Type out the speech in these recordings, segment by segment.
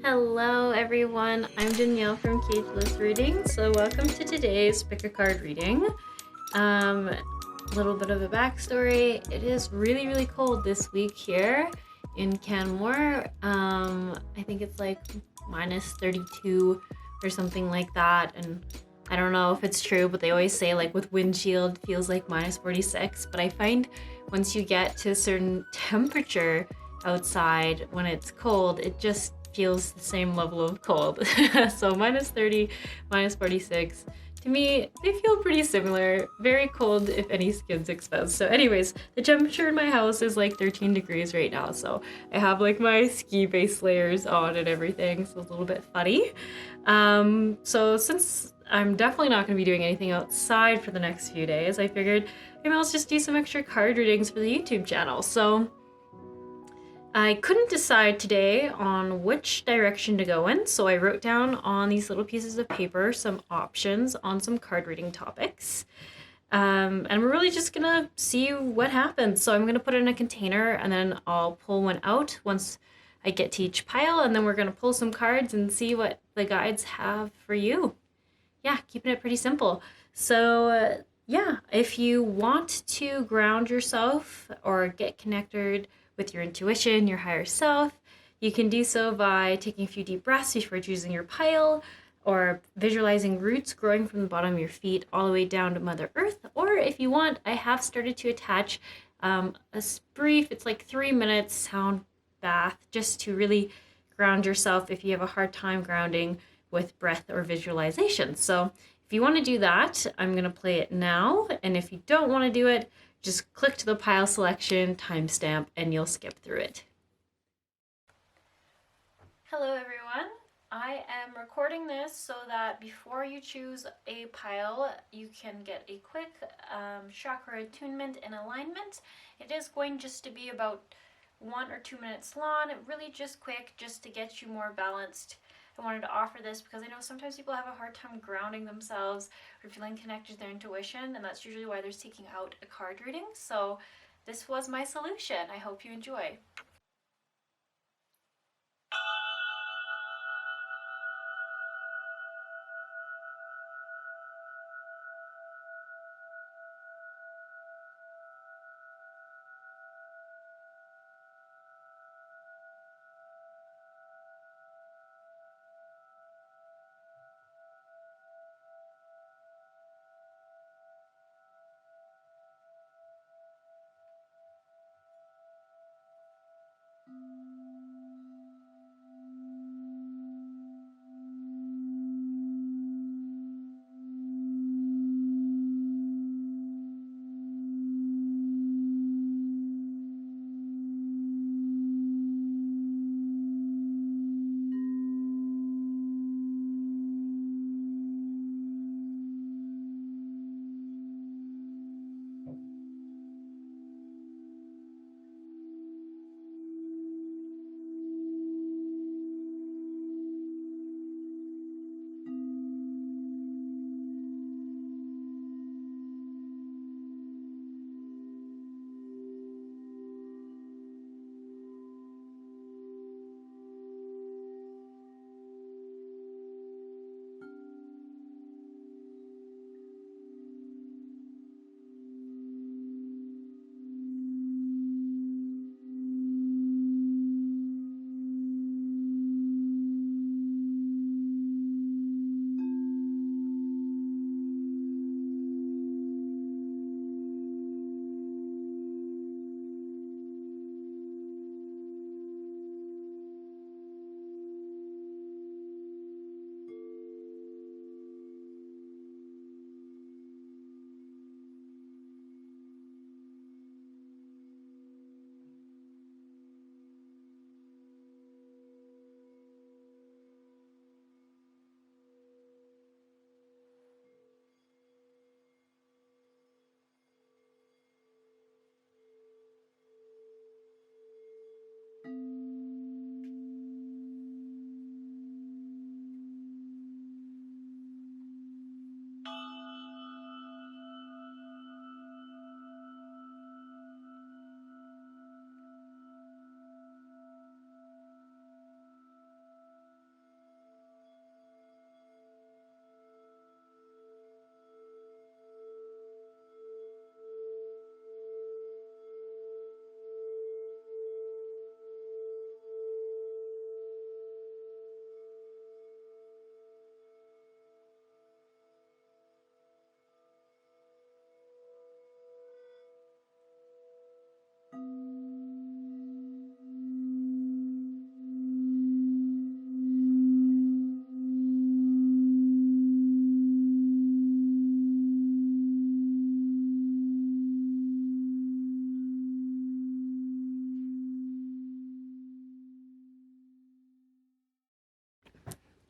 Hello everyone, I'm Danielle from Cageless Reading. So welcome to today's pick a card reading. A little bit of a backstory. It is really cold this week here in Canmore. I think it's like minus 32 or something like that. And I don't know if it's true, but they always say like with windshield feels like minus 46. But I find once you get to a certain temperature outside when it's cold, it just feels the same level of cold. So minus 30, minus 46. To me, they feel pretty similar. Very cold if any skin's exposed. So anyways, the temperature in my house is like 13 degrees right now. So I have like my ski base layers on and everything. So it's a little bit funny. So since I'm definitely not going to be doing anything outside for the next few days, I figured maybe I'll just do some extra card readings for the YouTube channel. So I couldn't decide today on which direction to go in, so I wrote down on these little pieces of paper some options on some card reading topics. And we're really just gonna see what happens. So I'm gonna put it in a container and then I'll pull one out once I get to each pile, and then we're gonna pull some cards and see what the guides have for you. Yeah, keeping it pretty simple. So yeah, if you want to ground yourself or get connected with your intuition, your higher self, you can do so by taking a few deep breaths before choosing your pile, or visualizing roots growing from the bottom of your feet all the way down to Mother Earth. Or if you want, I have started to attach a brief, it's like 3 minutes sound bath just to really ground yourself if you have a hard time grounding with breath or visualization. So if you want to do that, I'm going to play it now. And if you don't want to do it, just click to the pile selection timestamp and you'll skip through it. Hello everyone. I am recording this so that before you choose a pile, you can get a quick chakra attunement and alignment. It is going just to be about 1 or 2 minutes long, really just quick, just to get you more balanced. I wanted to offer this because I know sometimes people have a hard time grounding themselves or feeling connected to their intuition, and that's usually why they're seeking out a card reading. So this was my solution. I hope you enjoy.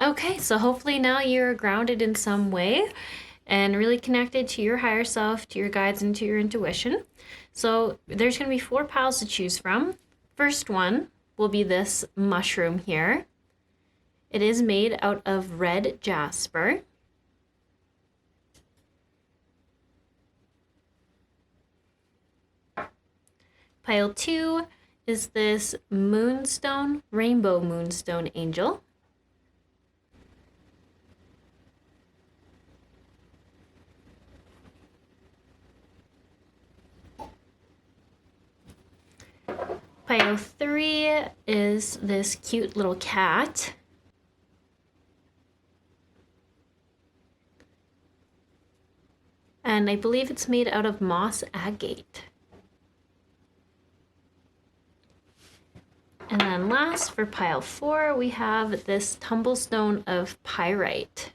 Okay, so hopefully now you're grounded in some way and really connected to your higher self, to your guides, and to your intuition. So there's going to be 4 piles to choose from. First one will be this mushroom here. It is made out of red jasper. Pile 2 is this moonstone, rainbow moonstone angel. Pile 3 is this cute little cat. And I believe it's made out of moss agate. And then last, for pile 4, we have this tumble stone of pyrite.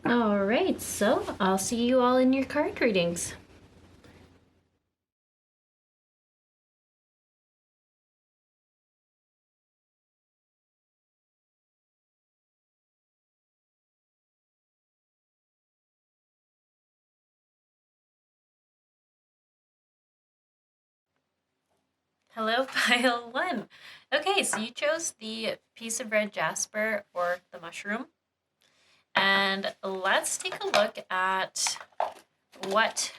All right, so I'll see you all in your card readings. Hello, pile 1. Okay, so you chose the piece of red jasper or the mushroom. And let's take a look at what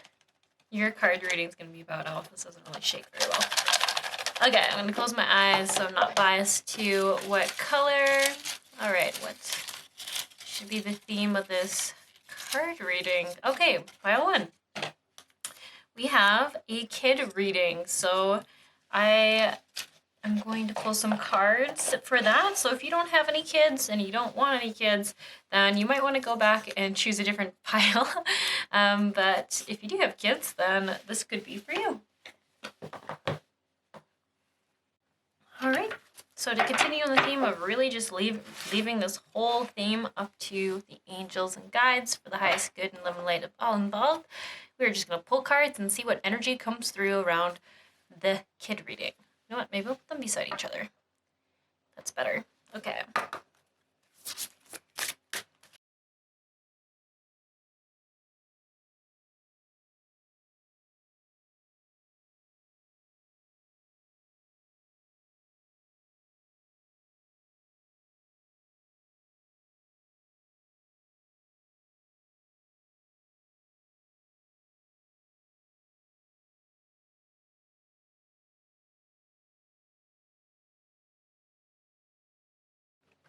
your card reading is going to be about. Oh, this doesn't really shake very well. Okay, I'm going to close my eyes so I'm not biased to what color. All right, what should be the theme of this card reading? Okay, pile 1. We have a kid reading. So I am going to pull some cards for that. So if you don't have any kids and you don't want any kids, then you might want to go back and choose a different pile. But if you do have kids, then this could be for you. All right. So to continue on the theme of really just leaving this whole theme up to the angels and guides for the highest good and love and light of all involved, we're just going to pull cards and see what energy comes through around the kid reading. You know what? Maybe we'll put them beside each other. That's better. Okay.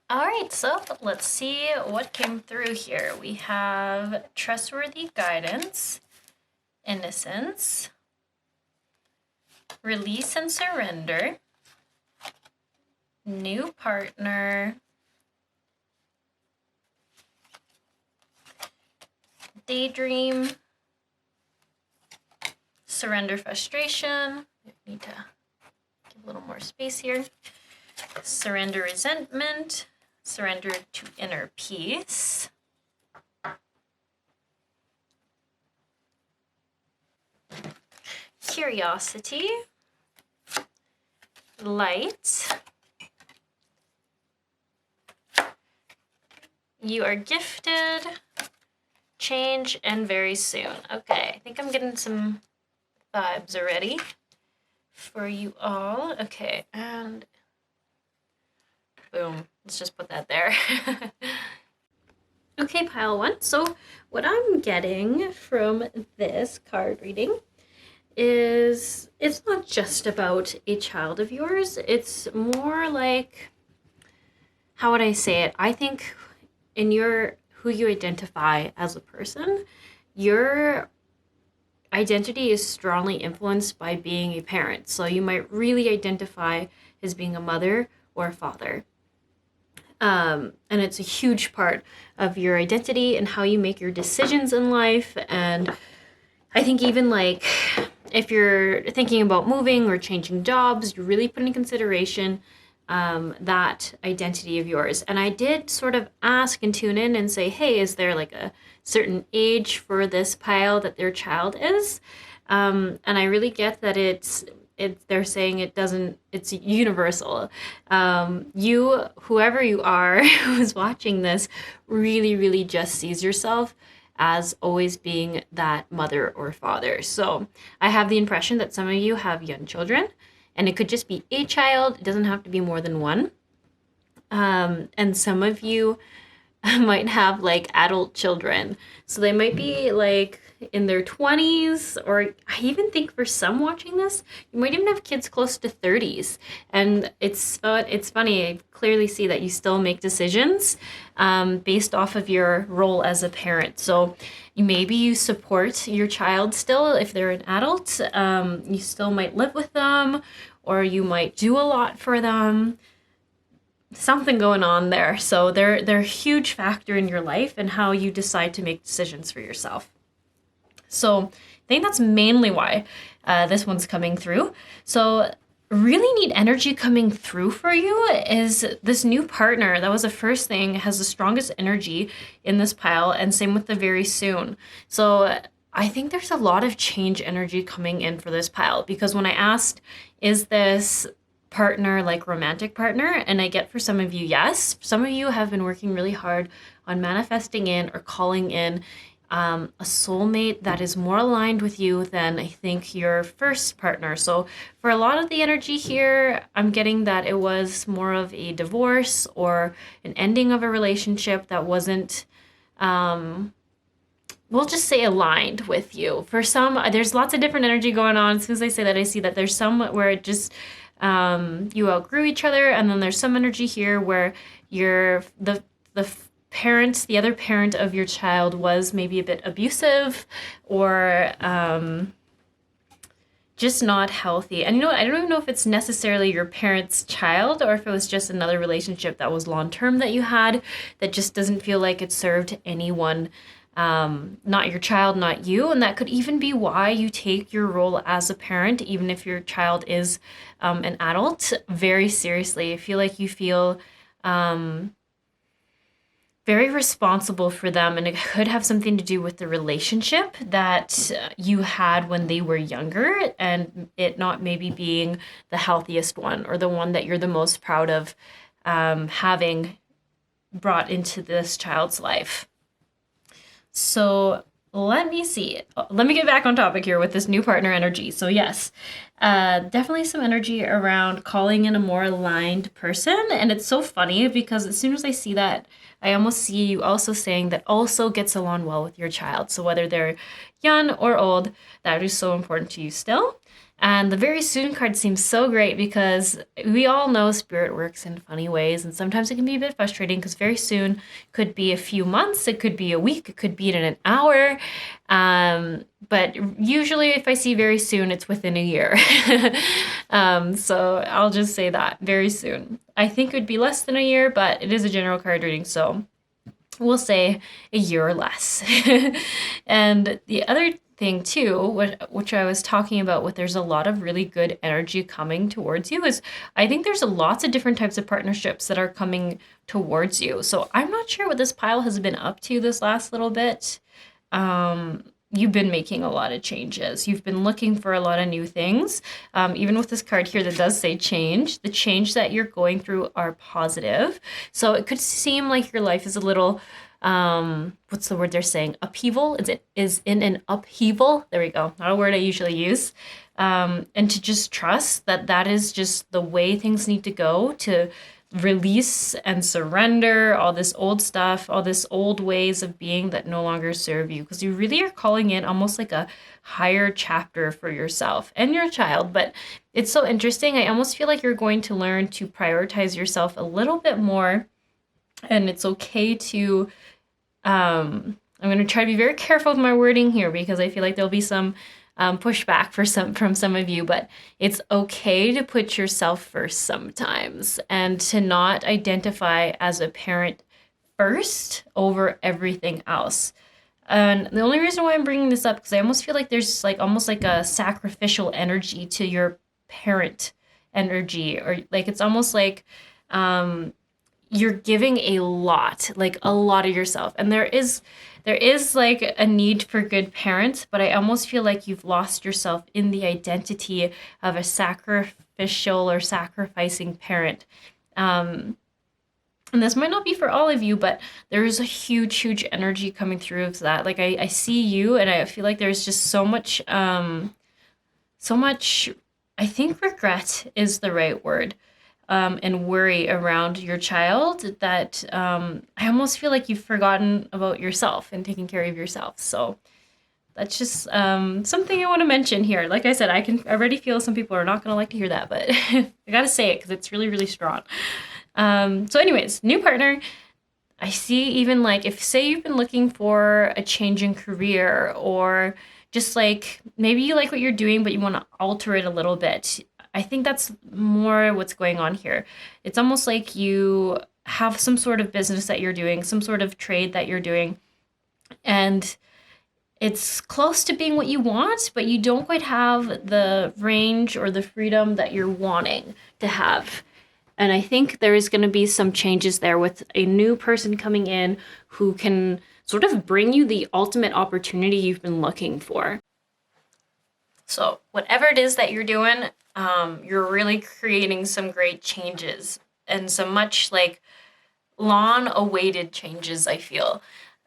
All right, so let's see what came through here. We have trustworthy guidance, innocence, release and surrender, new partner, daydream, surrender frustration. We need to give a little more space here. Surrender resentment, surrender to inner peace. Curiosity, light. You are gifted, change, and very soon. Okay, I think I'm getting some vibes already for you all. Okay, and boom. Let's just put that there. Okay, pile 1. So what I'm getting from this card reading is it's not just about a child of yours. It's more like, how would I say it? I think in who you identify as a person, your identity is strongly influenced by being a parent. So you might really identify as being a mother or a father. And it's a huge part of your identity and how you make your decisions in life. And I think even like if you're thinking about moving or changing jobs, you really put in consideration that identity of yours. And I did sort of ask and tune in and say, hey, is there like a certain age for this pile that their child is? And I really get that they're saying it's universal. Whoever you are who's watching this, really, really just sees yourself as always being that mother or father. So I have the impression that some of you have young children, and it could just be a child. It doesn't have to be more than one. And some of you might have like adult children. So they might be like in their 20s, or I even think for some watching this, you might even have kids close to 30s. And it's funny, I clearly see that you still make decisions based off of your role as a parent. So maybe you support your child still if they're an adult. You still might live with them, or you might do a lot for them. Something going on there. So they're a huge factor in your life and how you decide to make decisions for yourself. So I think that's mainly why this one's coming through. So really neat energy coming through for you is this new partner. That was the first thing, has the strongest energy in this pile, and same with the very soon. So I think there's a lot of change energy coming in for this pile, because when I asked, is this partner like romantic partner, and I get for some of you, yes. Some of you have been working really hard on manifesting in or calling in a soulmate that is more aligned with you than I think your first partner. So for a lot of the energy here, I'm getting that it was more of a divorce or an ending of a relationship that wasn't, we'll just say, aligned with you. For some, there's lots of different energy going on. As soon as I say that, I see that there's some where it just, you outgrew each other, and then there's some energy here where you're the other parent of your child was maybe a bit abusive, or just not healthy. And you know what? I don't even know if it's necessarily your parent's child, or if it was just another relationship that was long-term that you had that just doesn't feel like it served anyone, not your child, not you. And that could even be why you take your role as a parent, even if your child is an adult, very seriously. I feel like you feel very responsible for them, and it could have something to do with the relationship that you had when they were younger, and it not maybe being the healthiest one, or the one that you're the most proud of having brought into this child's life. So let me see. Let me get back on topic here with this new partner energy. So yes, definitely some energy around calling in a more aligned person. And it's so funny because as soon as I see that, I almost see you also saying that also gets along well with your child. So whether they're young or old, that is so important to you still. And the very soon card seems so great because we all know spirit works in funny ways, and sometimes it can be a bit frustrating because very soon could be a few months, it could be a week, it could be in an hour. But usually if I see very soon, it's within a year. So I'll just say that, very soon. I think it would be less than a year, but it is a general card reading, so we'll say a year or less. And the other thing too, which I was talking about with there's a lot of really good energy coming towards you, is I think there's lots of different types of partnerships that are coming towards you. So I'm not sure what this pile has been up to this last little bit. You've been making a lot of changes. You've been looking for a lot of new things. Even with this card here that does say change, the change that you're going through are positive. So it could seem like your life is a little, what's the word they're saying? Upheaval? Is in an upheaval? There we go. Not a word I usually use. And to just trust that that is just the way things need to go, to release and surrender all this old stuff, all this old ways of being that no longer serve you, because you really are calling in almost like a higher chapter for yourself and your child. But it's so interesting. I almost feel like you're going to learn to prioritize yourself a little bit more, and it's okay to I'm going to try to be very careful with my wording here because I feel like there'll be some pushback from some of you, but it's okay to put yourself first sometimes, and to not identify as a parent first over everything else. And the only reason why I'm bringing this up, because I almost feel like there's like almost like a sacrificial energy to your parent energy, or like it's almost like you're giving a lot of yourself. And there is like a need for good parents, but I almost feel like you've lost yourself in the identity of a sacrificial or sacrificing parent. And this might not be for all of you, but there is a huge energy coming through of that. Like I see you, and I feel like there's just so much, I think regret is the right word, and worry around your child, that I almost feel like you've forgotten about yourself and taking care of yourself. So that's just something I want to mention here. Like I said, I can already feel some people are not going to like to hear that, but I got to say it because it's really strong. So anyways, new partner. I see even like if say you've been looking for a change in career, or just like maybe you like what you're doing, but you want to alter it a little bit. I think that's more what's going on here. It's almost like you have some sort of business that you're doing, some sort of trade that you're doing, and it's close to being what you want, but you don't quite have the range or the freedom that you're wanting to have. And I think there is going to be some changes there with a new person coming in who can sort of bring you the ultimate opportunity you've been looking for. So whatever it is that you're doing, you're really creating some great changes, and some much like long-awaited changes, I feel.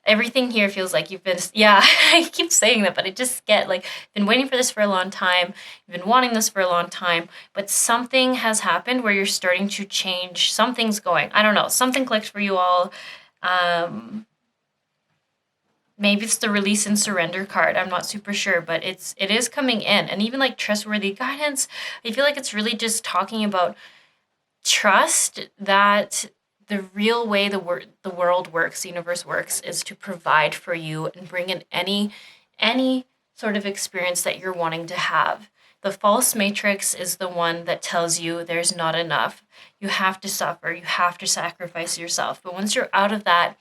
Everything here feels like you've been, yeah, I keep saying that, but I just get like, been waiting for this for a long time. You've been wanting this for a long time, but something has happened where you're starting to change. Something's going, I don't know, something clicked for you all. Maybe it's the release and surrender card. I'm not super sure, but it is coming in. And even like trustworthy guidance, I feel like it's really just talking about trust that the real way the world works, the universe works, is to provide for you and bring in any sort of experience that you're wanting to have. The false matrix is the one that tells you there's not enough. You have to suffer. You have to sacrifice yourself. But once you're out of that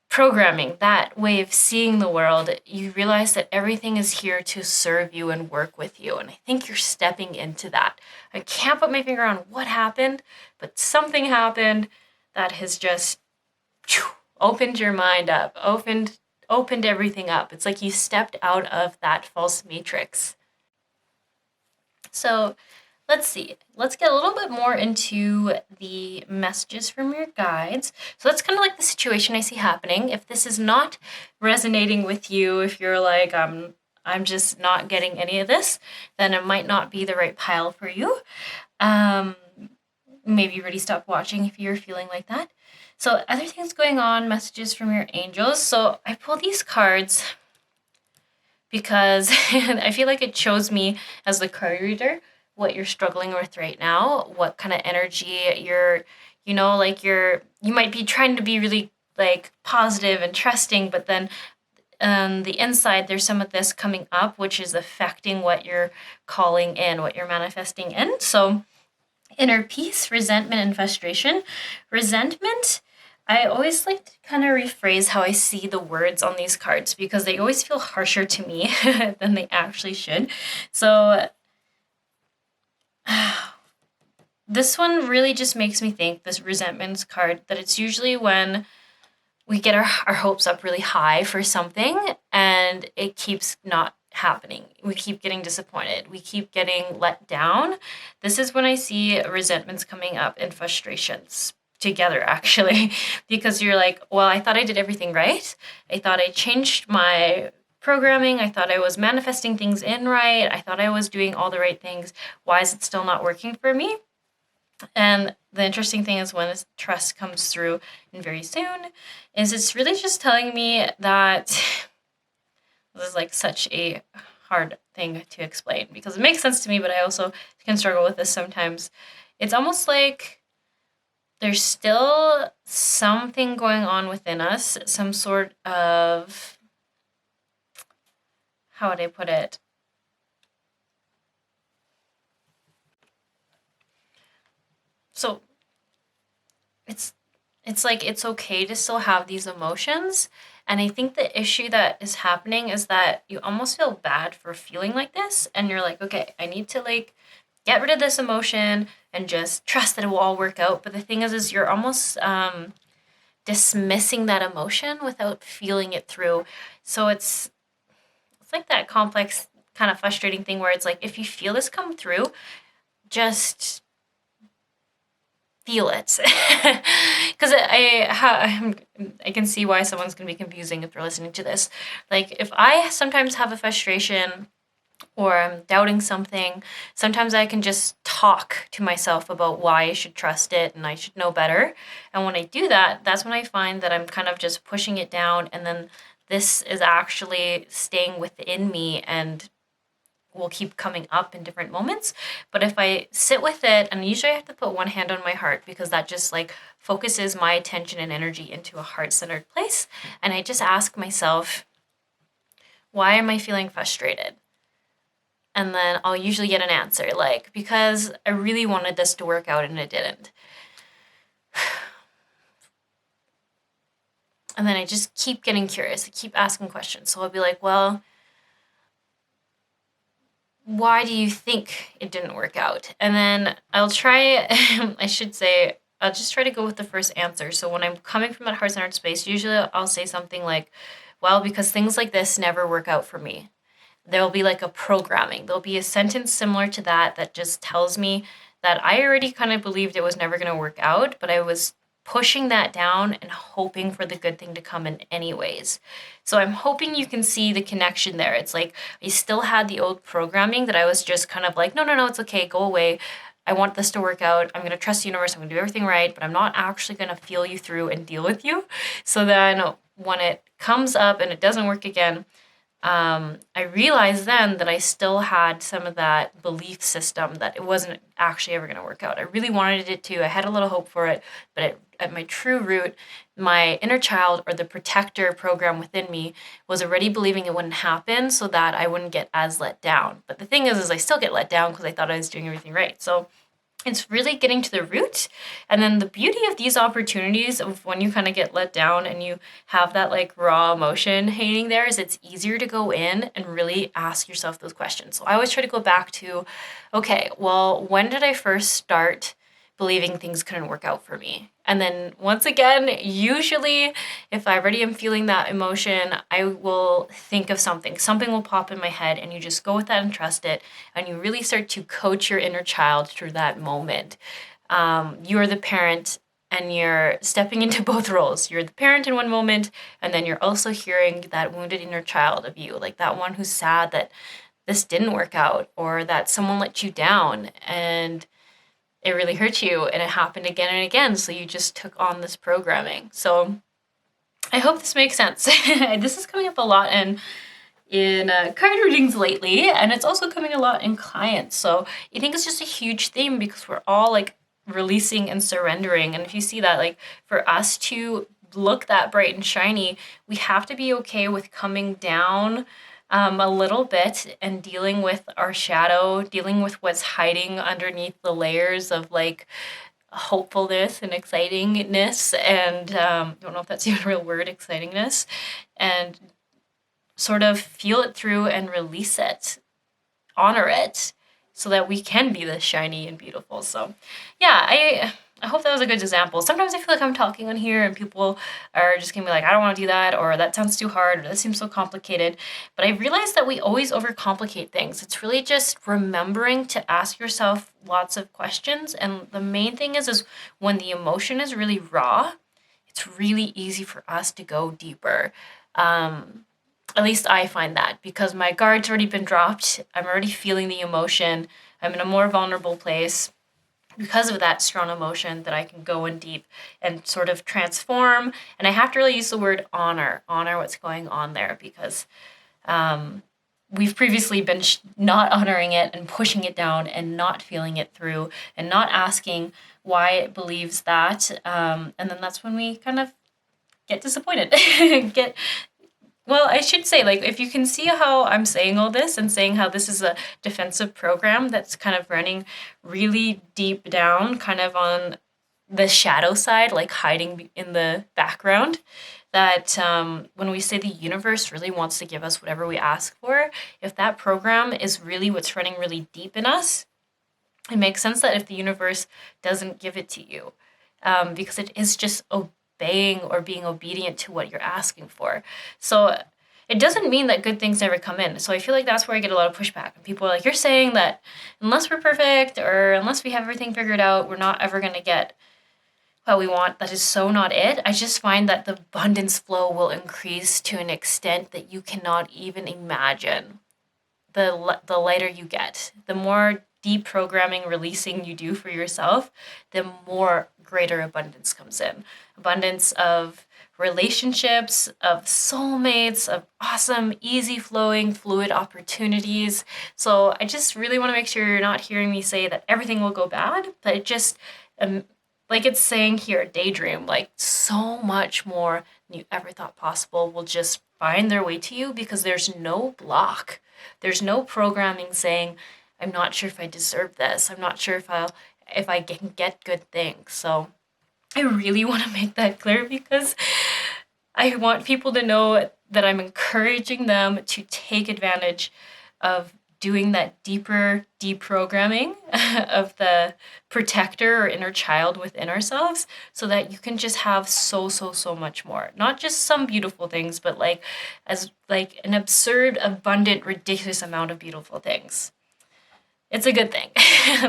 programming, that way of seeing the world, you realize that everything is here to serve you and work with you. And I think you're stepping into that. I can't put my finger on what happened, but something happened that has just opened your mind up, opened everything up. It's like you stepped out of that false matrix. So let's see. Let's get a little bit more into the messages from your guides. So that's kind of like the situation I see happening. If this is not resonating with you, if you're like, I'm just not getting any of this, then it might not be the right pile for you. Maybe you already stopped watching if you're feeling like that. So other things going on, messages from your angels. So I pulled these cards because I feel like it shows me as the card reader what you're struggling with right now, what kind of energy you're, you might be trying to be really like positive and trusting, but then on the inside, there's some of this coming up, which is affecting what you're calling in, what you're manifesting in. So inner peace, resentment, and frustration. Resentment, I always like to kind of rephrase how I see the words on these cards because they always feel harsher to me than they actually should. So this one really just makes me think, this resentments card, that it's usually when we get our hopes up really high for something and it keeps not happening. We keep getting disappointed. We keep getting let down. This is when I see resentments coming up and frustrations together, actually, because you're like, well, I thought I did everything right. I thought I changed my programming. I thought I was manifesting things in right. I thought I was doing all the right things. Why is it still not working for me? And the interesting thing is when this trust comes through, and very soon, is it's really just telling me that this is like such a hard thing to explain because it makes sense to me, but I also can struggle with this sometimes. It's almost like there's still something going on within us, some sort of, how would I put it? So it's like it's okay to still have these emotions. And I think the issue that is happening is that you almost feel bad for feeling like this. And you're like, okay, I need to like get rid of this emotion and just trust that it will all work out. But the thing is you're almost dismissing that emotion without feeling it through. So it's like that complex kind of frustrating thing where it's like, if you feel this come through, just feel it. Because I can see why someone's going to be confusing if they're listening to this. Like, if I sometimes have a frustration or I'm doubting something, sometimes I can just talk to myself about why I should trust it and I should know better. And when I do that, that's when I find that I'm kind of just pushing it down, and then this is actually staying within me and will keep coming up in different moments. But if I sit with it, and usually I have to put one hand on my heart because that just like focuses my attention and energy into a heart-centered place. And I just ask myself, why am I feeling frustrated? And then I'll usually get an answer like, because I really wanted this to work out and it didn't. And then I just keep getting curious. I keep asking questions. So I'll be like, well, why do you think it didn't work out? And then I'll try, I'll just try to go with the first answer. So when I'm coming from that heart-centered space, usually I'll say something like, well, because things like this never work out for me. There'll be like a programming. There'll be a sentence similar to that just tells me that I already kind of believed it was never going to work out, but I was pushing that down and hoping for the good thing to come in anyways. So I'm hoping you can see the connection there. It's like I still had the old programming that I was just kind of like, no, it's okay, go away. I want this to work out. I'm going to trust the universe. I'm going to do everything right, but I'm not actually going to feel you through and deal with you. So then when it comes up and it doesn't work again, I realized then that I still had some of that belief system that it wasn't actually ever going to work out. I really wanted it to. I had a little hope for it, but at my true root, my inner child or the protector program within me was already believing it wouldn't happen so that I wouldn't get as let down. But the thing is I still get let down because I thought I was doing everything right. So it's really getting to the root. And then the beauty of these opportunities of when you kind of get let down and you have that like raw emotion hanging there is it's easier to go in and really ask yourself those questions. So I always try to go back to, okay, well, when did I first start believing things couldn't work out for me? And then once again, usually if I already am feeling that emotion, I will think of something. Something will pop in my head and you just go with that and trust it. And you really start to coach your inner child through that moment. You're the parent and you're stepping into both roles. You're the parent in one moment, and then you're also hearing that wounded inner child of you, like that one who's sad that this didn't work out or that someone let you down and it really hurt you and it happened again and again. So you just took on this programming. So I hope this makes sense. This is coming up a lot in card readings lately, and it's also coming a lot in clients. So I think it's just a huge theme because we're all like releasing and surrendering. And if you see that, like for us to look that bright and shiny, we have to be okay with coming down a little bit and dealing with our shadow, dealing with what's hiding underneath the layers of like hopefulness and excitingness, and don't know if that's even a real word, excitingness, and sort of feel it through and release it, honor it, so that we can be this shiny and beautiful. So yeah, I hope that was a good example. Sometimes I feel like I'm talking on here and people are just gonna be like, I don't want to do that, or that sounds too hard, or that seems so complicated. But I realized that we always overcomplicate things. It's really just remembering to ask yourself lots of questions. And the main thing is when the emotion is really raw, it's really easy for us to go deeper. At least I find that because my guard's already been dropped. I'm already feeling the emotion. I'm in a more vulnerable place because of that strong emotion that I can go in deep and sort of transform. And I have to really use the word honor what's going on there, because we've previously been not honoring it and pushing it down and not feeling it through and not asking why it believes that. And then that's when we kind of get disappointed. Well, I should say, like, if you can see how I'm saying all this and saying how this is a defensive program that's kind of running really deep down, kind of on the shadow side, like hiding in the background, that when we say the universe really wants to give us whatever we ask for, if that program is really what's running really deep in us, it makes sense that if the universe doesn't give it to you, because it is just obeying or being obedient to what you're asking for. So it doesn't mean that good things never come in. So I feel like that's where I get a lot of pushback. And people are like, you're saying that unless we're perfect or unless we have everything figured out, we're not ever going to get what we want. That is so not it. I just find that the abundance flow will increase to an extent that you cannot even imagine. The lighter you get, the more deprogramming releasing you do for yourself, the more greater abundance comes in. Abundance of relationships, of soulmates, of awesome, easy flowing, fluid opportunities. So I just really want to make sure you're not hearing me say that everything will go bad, but it just, like it's saying here, daydream, like so much more than you ever thought possible will just find their way to you because there's no block. There's no programming saying, I'm not sure if I deserve this. I'm not sure if I can get good things. So I really want to make that clear because I want people to know that I'm encouraging them to take advantage of doing that deeper deprogramming of the protector or inner child within ourselves so that you can just have so much more. Not just some beautiful things, but like an absurd, abundant, ridiculous amount of beautiful things. It's a good thing.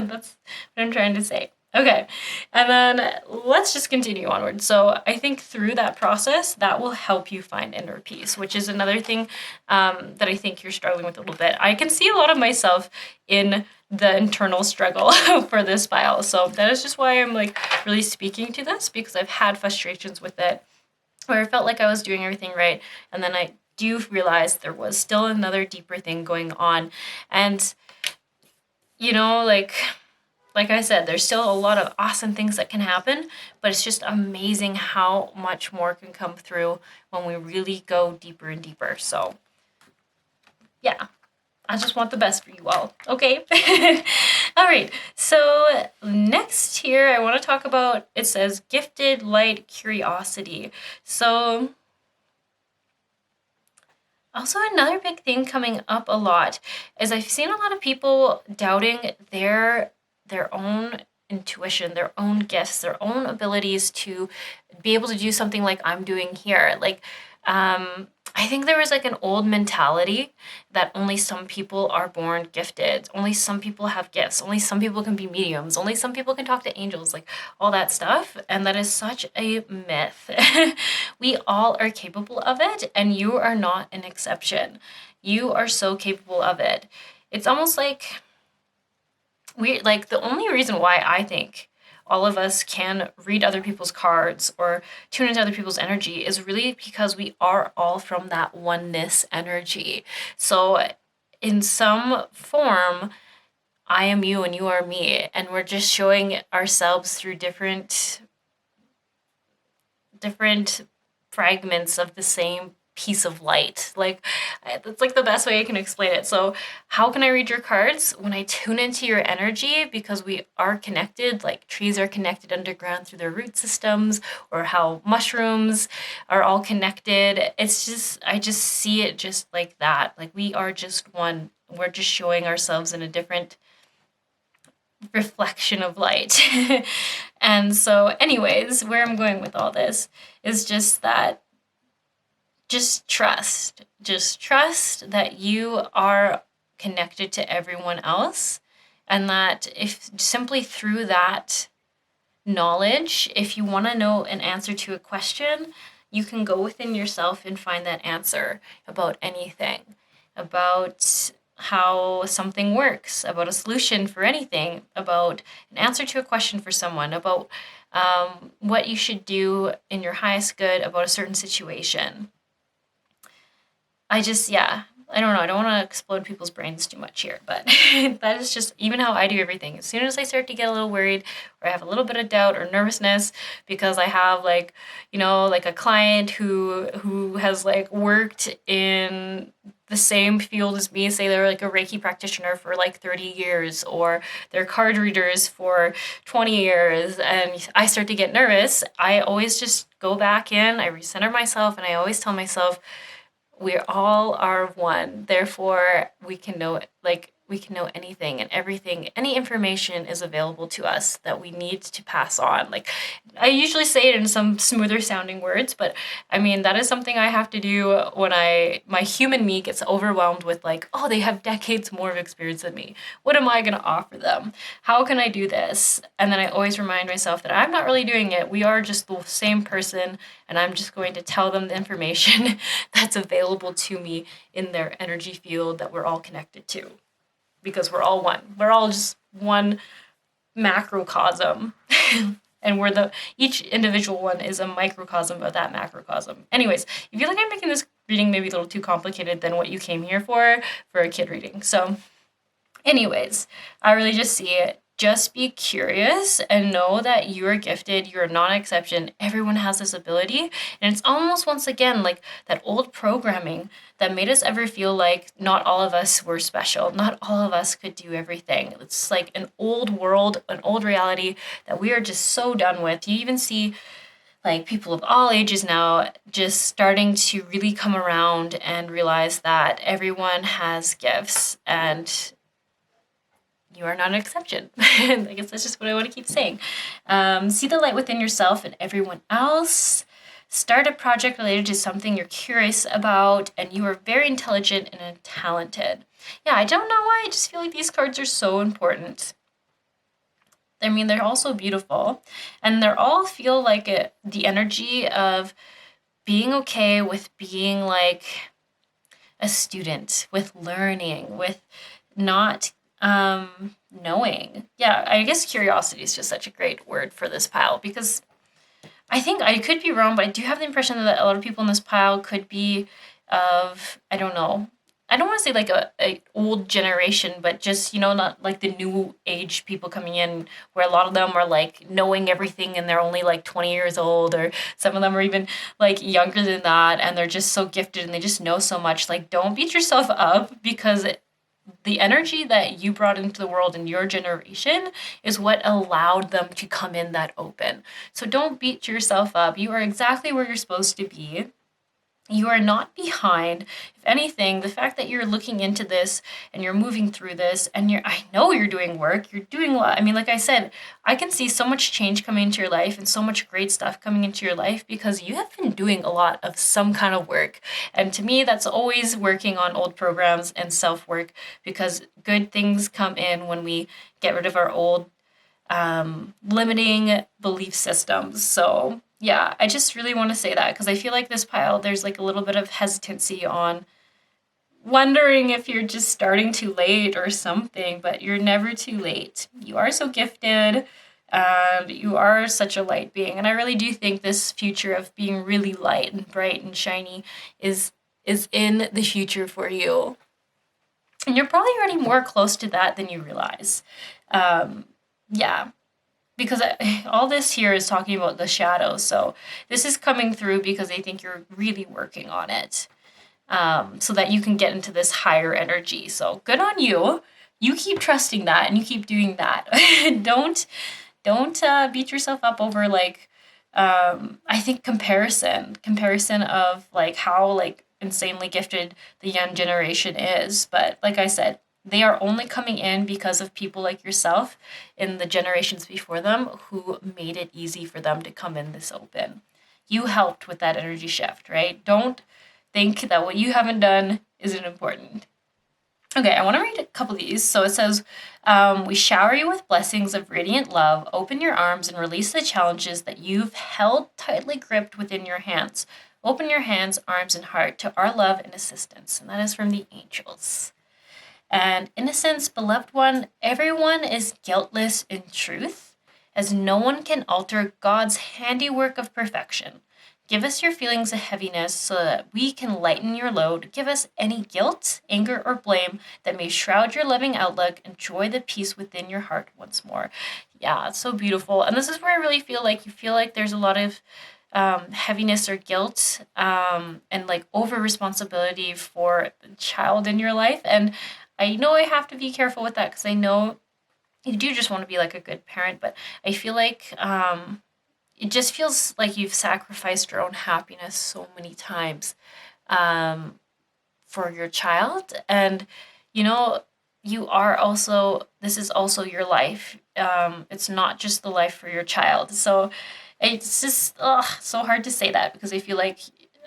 That's what I'm trying to say. Okay, and then let's just continue onward. So I think through that process, that will help you find inner peace, which is another thing that I think you're struggling with a little bit. I can see a lot of myself in the internal struggle for this file. So that is just why I'm like really speaking to this, because I've had frustrations with it where I felt like I was doing everything right. And then I do realize there was still another deeper thing going on. And, you know, like I said, there's still a lot of awesome things that can happen, but it's just amazing how much more can come through when we really go deeper and deeper. So, yeah, I just want the best for you all, okay? All right, so next here, I want to talk about, it says, gifted light curiosity. So, also another big thing coming up a lot is I've seen a lot of people doubting their own intuition, their own gifts, their own abilities to be able to do something like I'm doing here. Like, I think there was like an old mentality that only some people are born gifted, only some people have gifts, only some people can be mediums, only some people can talk to angels, like all that stuff. And that is such a myth. We all are capable of it, and you are not an exception. You are so capable of it. It's almost like the only reason why I think all of us can read other people's cards or tune into other people's energy is really because we are all from that oneness energy. So in some form, I am you and you are me, and we're just showing ourselves through different fragments of the same piece of light. Like, that's like the best way I can explain it. So how can I read your cards? When I tune into your energy, because we are connected, like trees are connected underground through their root systems, or how mushrooms are all connected. It's just, I just see it just like that. Like, we are just one. We're just showing ourselves in a different reflection of light. And so anyways, where I'm going with all this is just that just trust that you are connected to everyone else, and that if simply through that knowledge, if you want to know an answer to a question, you can go within yourself and find that answer about anything, about how something works, about a solution for anything, about an answer to a question for someone, about what you should do in your highest good about a certain situation. I don't know. I don't want to explode people's brains too much here, but that is just even how I do everything. As soon as I start to get a little worried or I have a little bit of doubt or nervousness because I have like a client who has like worked in the same field as me, say they're like a Reiki practitioner for like 30 years, or they're card readers for 20 years, and I start to get nervous, I always just go back in, I recenter myself, and I always tell myself, we all are one. Therefore, we can know it. Like, we can know anything and everything. Any information is available to us that we need to pass on. Like, I usually say it in some smoother sounding words, but I mean, that is something I have to do when my human me gets overwhelmed with like, oh, they have decades more of experience than me. What am I going to offer them? How can I do this? And then I always remind myself that I'm not really doing it. We are just the same person, and I'm just going to tell them the information that's available to me in their energy field that we're all connected to, because we're all one. We're all just one macrocosm. And each individual one is a microcosm of that macrocosm. Anyways, if you feel like I'm making this reading maybe a little too complicated than what you came here for a kid reading. So anyways, I really just see it. Just be curious and know that you are gifted. You're not an exception. Everyone has this ability. And it's almost, once again, like that old programming that made us ever feel like not all of us were special. Not all of us could do everything. It's like an old world, an old reality that we are just so done with. You even see like people of all ages now just starting to really come around and realize that everyone has gifts, and you are not an exception. I guess that's just what I want to keep saying. See the light within yourself and everyone else. Start a project related to something you're curious about, and you are very intelligent and talented. Yeah, I don't know why. I just feel like these cards are so important. I mean, they're all so beautiful, and they're all feel like the energy of being okay with being like a student, with learning, with not knowing. Yeah, I guess curiosity is just such a great word for this pile, because I think I could be wrong, but I do have the impression that a lot of people in this pile could be of, I don't know, I don't want to say like a old generation, but just, not like the new age people coming in, where a lot of them are like knowing everything and they're only like 20 years old, or some of them are even like younger than that, and they're just so gifted and they just know so much. Like, don't beat yourself up, because the energy that you brought into the world in your generation is what allowed them to come in that open. So don't beat yourself up. You are exactly where you're supposed to be. You are not behind. If anything, the fact that you're looking into this and you're moving through this, and I know you're doing work, you're doing a lot. I mean, like I said, I can see so much change coming into your life and so much great stuff coming into your life because you have been doing a lot of some kind of work. And to me, that's always working on old programs and self-work, because good things come in when we get rid of our old limiting belief systems. So yeah, I just really want to say that, because I feel like this pile, there's like a little bit of hesitancy on wondering if you're just starting too late or something, but you're never too late. You are so gifted, and you are such a light being. And I really do think this future of being really light and bright and shiny is in the future for you. And you're probably already more close to that than you realize. Yeah, because all this here is talking about the shadows. So this is coming through because I think you're really working on it, so that you can get into this higher energy. So good on you. You keep trusting that and you keep doing that. Don't beat yourself up over like, I think comparison of like how like insanely gifted the young generation is. But like I said, they are only coming in because of people like yourself in the generations before them who made it easy for them to come in this open. You helped with that energy shift, right? Don't think that what you haven't done isn't important. Okay, I want to read a couple of these. So it says, we shower you with blessings of radiant love. Open your arms and release the challenges that you've held tightly gripped within your hands. Open your hands, arms, and heart to our love and assistance. And that is from the angels. And innocence, beloved one, everyone is guiltless in truth, as no one can alter God's handiwork of perfection. Give us your feelings of heaviness so that we can lighten your load. Give us any guilt, anger, or blame that may shroud your loving outlook. Enjoy the peace within your heart once more. Yeah, it's so beautiful. And this is where I really feel like there's a lot of heaviness or guilt, and like over responsibility for the child in your life. And I know I have to be careful with that, because I know you do just want to be like a good parent, but I feel like it just feels like you've sacrificed your own happiness so many times for your child. And, this is also your life. It's not just the life for your child. So it's just so hard to say that, because I feel like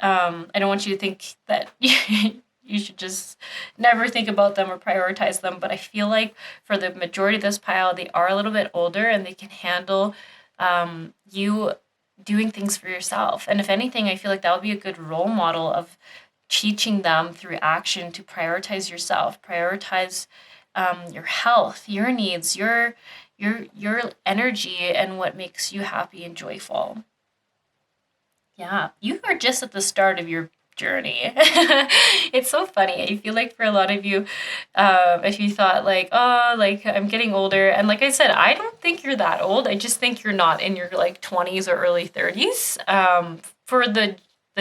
I don't want you to think that you should just never think about them or prioritize them. But I feel like for the majority of this pile, they are a little bit older and they can handle you doing things for yourself. And if anything, I feel like that would be a good role model of teaching them through action to prioritize yourself, prioritize your health, your needs, your energy, and what makes you happy and joyful. Yeah, you are just at the start of your journey. It's so funny. I feel like for a lot of you, if you thought like, oh, like I'm getting older, and like I said, I don't think you're that old. I just think you're not in your like 20s or early 30s. For the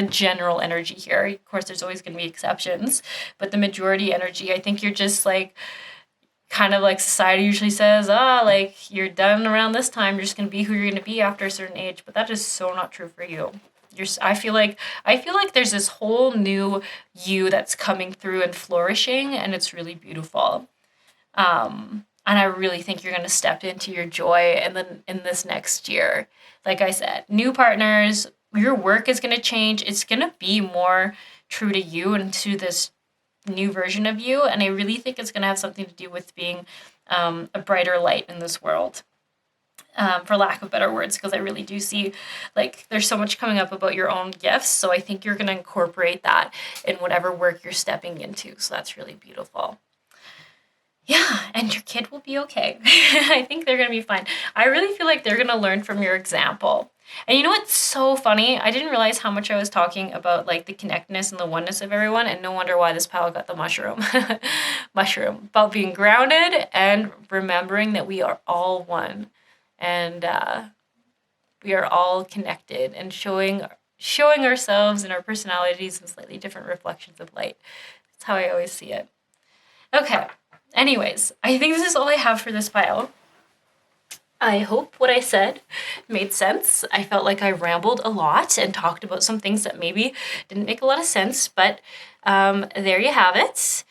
general energy here. Of course, there's always going to be exceptions, but the majority energy, I think you're just like kind of like society usually says, like you're done around this time. You're just going to be who you're going to be after a certain age. But that is so not true for you. I feel like there's this whole new you that's coming through and flourishing, and it's really beautiful. And I really think you're going to step into your joy in this next year. Like I said, new partners, your work is going to change. It's going to be more true to you and to this new version of you. And I really think it's going to have something to do with being a brighter light in this world. For lack of better words, because I really do see like there's so much coming up about your own gifts. So I think you're going to incorporate that in whatever work you're stepping into. So that's really beautiful. Yeah, and your kid will be okay. I think they're going to be fine. I really feel like they're going to learn from your example. And you know what's so funny? I didn't realize how much I was talking about like the connectedness and the oneness of everyone, and no wonder why this pal got the mushroom. Mushroom. About being grounded and remembering that we are all one. And we are all connected, and showing ourselves and our personalities in slightly different reflections of light. That's how I always see it. Okay. Anyways, I think this is all I have for this file. I hope what I said made sense. I felt like I rambled a lot and talked about some things that maybe didn't make a lot of sense, but there you have it.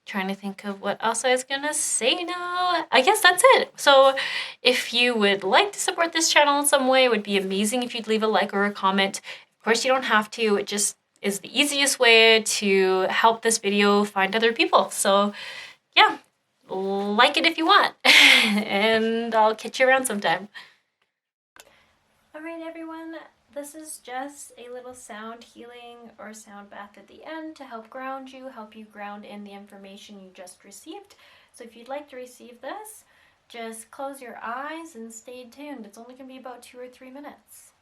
Trying to think of what else I was gonna say now. I guess that's it. So if you would like to support this channel in some way, it would be amazing if you'd leave a like or a comment. Of course, you don't have to. It just is the easiest way to help this video find other people. So yeah, like it if you want. And I'll catch you around sometime. All right, everyone. This is just a little sound healing or sound bath at the end to help ground you, help you ground in the information you just received. So if you'd like to receive this, just close your eyes and stay tuned. It's only going to be about 2 or 3 minutes.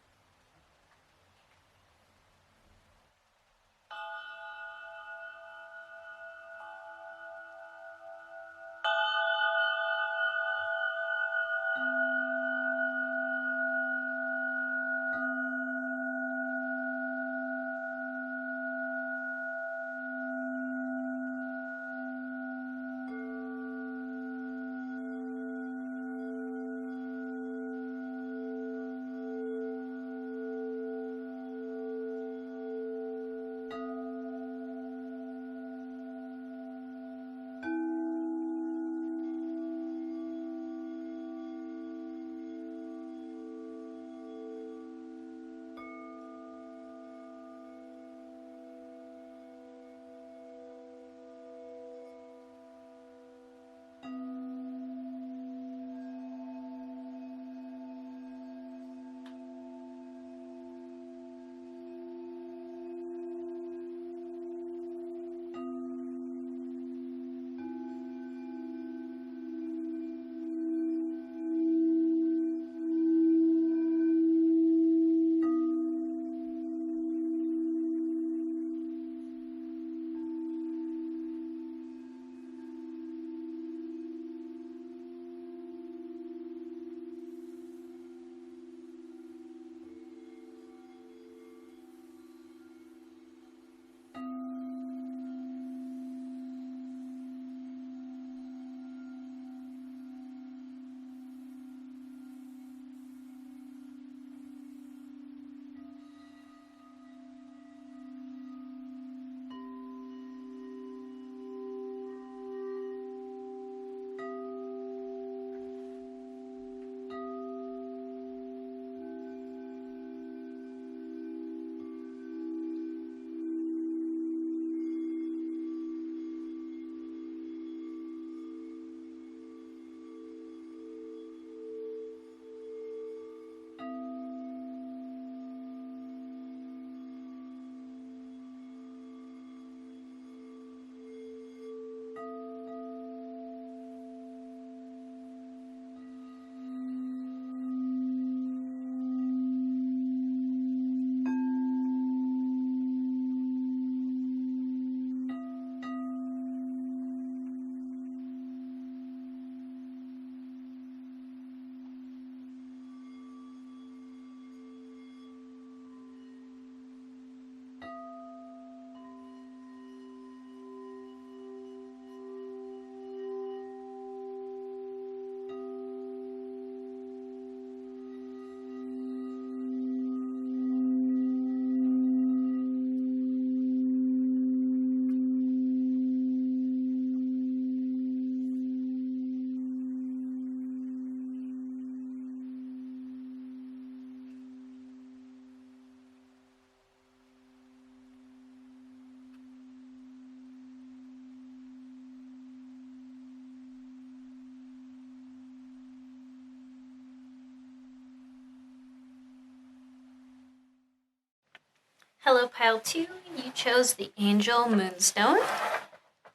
Hello, pile 2. You chose the Angel Moonstone.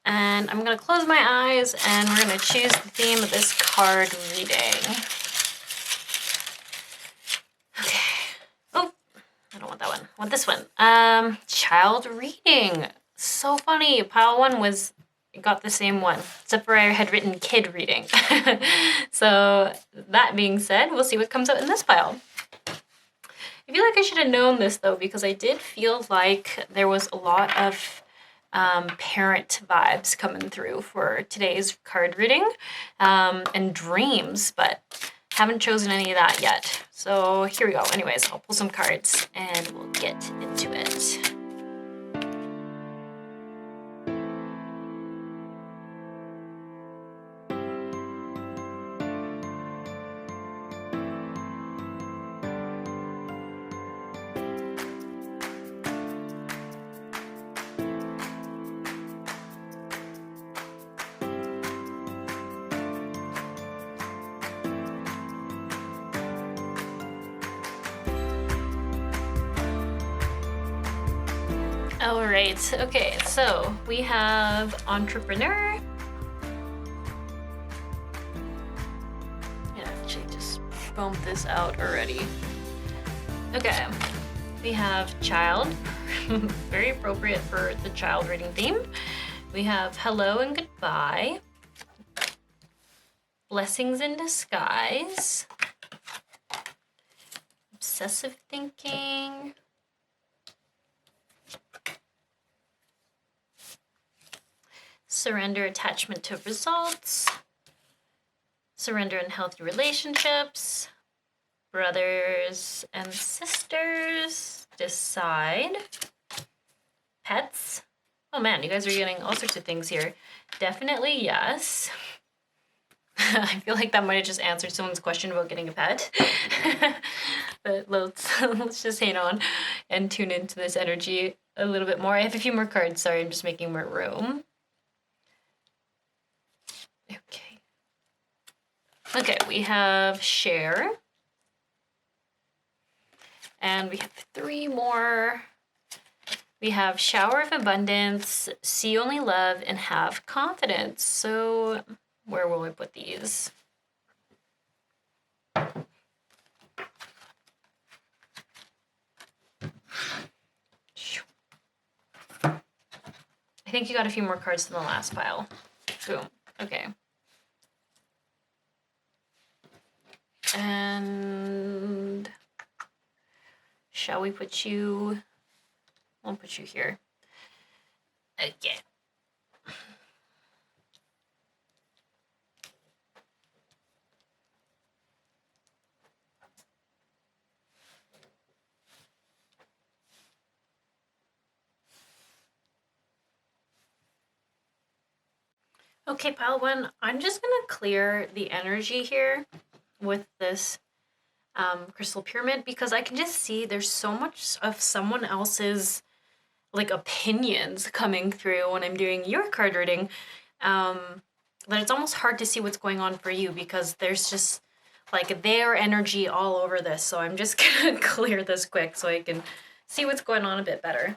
And I'm going to close my eyes and we're going to choose the theme of this card reading. Okay. Oh, I don't want that one. I want this one. Child reading. So funny. Pile 1 got the same one, except for I had written kid reading. So that being said, we'll see what comes out in this pile. I feel like I should have known this though, because I did feel like there was a lot of parent vibes coming through for today's card reading, and dreams, but haven't chosen any of that yet. So here we go. Anyways, I'll pull some cards and we'll get into it. All right, okay, so we have entrepreneur. Yeah, actually just bump this out already. Okay, we have child, very appropriate for the child reading theme. We have hello and goodbye, blessings in disguise, obsessive thinking, surrender attachment to results, surrender in healthy relationships, brothers and sisters, decide, pets. Oh man, you guys are getting all sorts of things here. Definitely yes. I feel like that might have just answered someone's question about getting a pet. But let's just hang on and tune into this energy a little bit more. I have a few more cards, sorry, I'm just making more room. Okay. Okay, we have share. And we have 3 more. We have shower of abundance, see only love, and have confidence. So where will we put these? I think you got a few more cards than the last pile. Boom. Okay. And shall we put you... I'll put you here. Okay. Okay, pile 1, I'm just gonna clear the energy here with this crystal pyramid, because I can just see there's so much of someone else's like opinions coming through when I'm doing your card reading, that it's almost hard to see what's going on for you, because there's just like their energy all over this. So I'm just gonna clear this quick so I can see what's going on a bit better.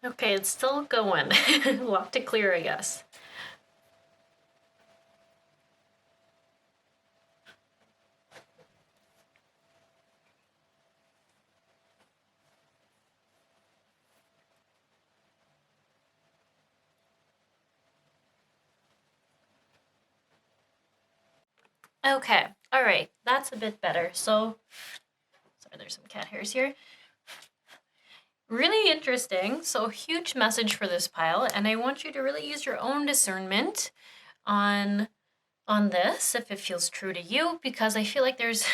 Okay, it's still going. A lot to clear, I guess. Okay, all right, that's a bit better. So, sorry, there's some cat hairs here. Really interesting. So huge message for this pile, and I want you to really use your own discernment on on this if it feels true to you, because I feel like there's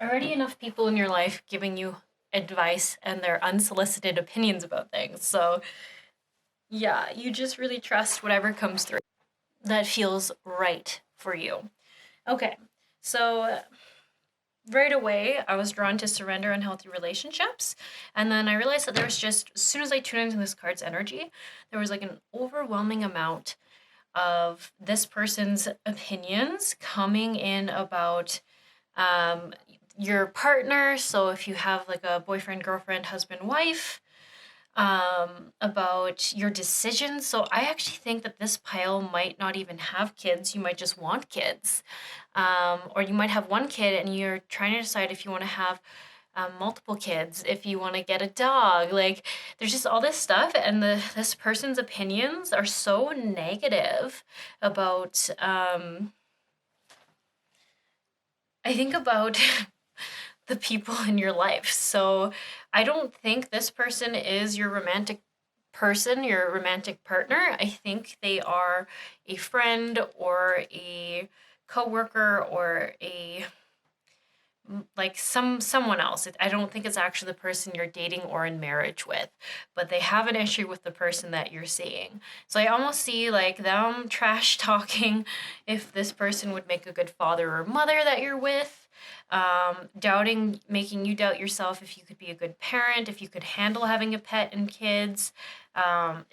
already enough people in your life giving you advice and their unsolicited opinions about things. So yeah, you just really trust whatever comes through that feels right for you. Okay, so right away, I was drawn to surrender unhealthy relationships. And then I realized that there was just, as soon as I tuned into this card's energy, there was like an overwhelming amount of this person's opinions coming in about um, your partner. So if you have like a boyfriend, girlfriend, husband, wife, about your decisions. So I actually think that this pile might not even have kids. You might just want kids. Or you might have one kid and you're trying to decide if you want to have multiple kids, if you want to get a dog. Like, there's just all this stuff, and this person's opinions are so negative about, I think about the people in your life. So I don't think this person is your romantic person, your romantic partner. I think they are a friend or a coworker or a like someone else. I don't think it's actually the person you're dating or in marriage with, but they have an issue with the person that you're seeing. So I almost see like them trash talking if this person would make a good father or mother that you're with. Doubting, making you doubt yourself if you could be a good parent, if you could handle having a pet and kids.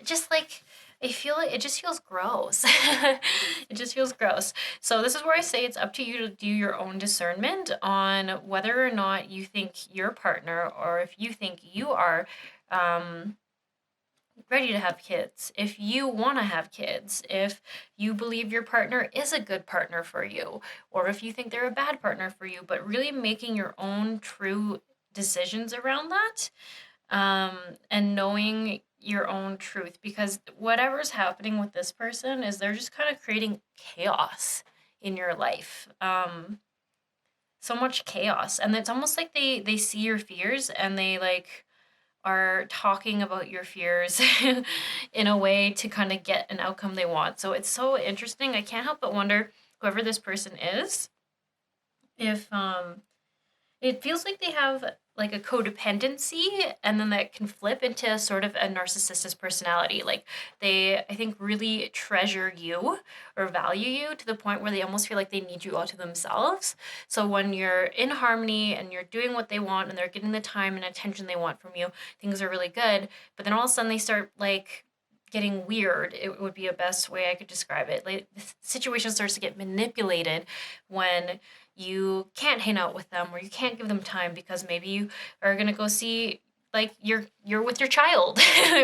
Just like I feel like it just feels gross. It just feels gross. So this is where I say it's up to you to do your own discernment on whether or not you think your partner, or if you think you are um, ready to have kids, if you want to have kids, if you believe your partner is a good partner for you, or if you think they're a bad partner for you, but really making your own true decisions around that, and knowing your own truth, because whatever's happening with this person is they're just kind of creating chaos in your life. So much chaos, and it's almost like they see your fears and they like are talking about your fears in a way to kind of get an outcome they want. So it's so interesting. I can't help but wonder, whoever this person is, if it feels like they have like a codependency, and then that can flip into sort of a narcissistic personality. Like, they, I think, really treasure you or value you to the point where they almost feel like they need you all to themselves. So when you're in harmony and you're doing what they want and they're getting the time and attention they want from you, things are really good. But then all of a sudden they start like getting weird. It would be a best way I could describe it. Like, the situation starts to get manipulated when you can't hang out with them or you can't give them time because maybe you are going to go see, like, you're with your child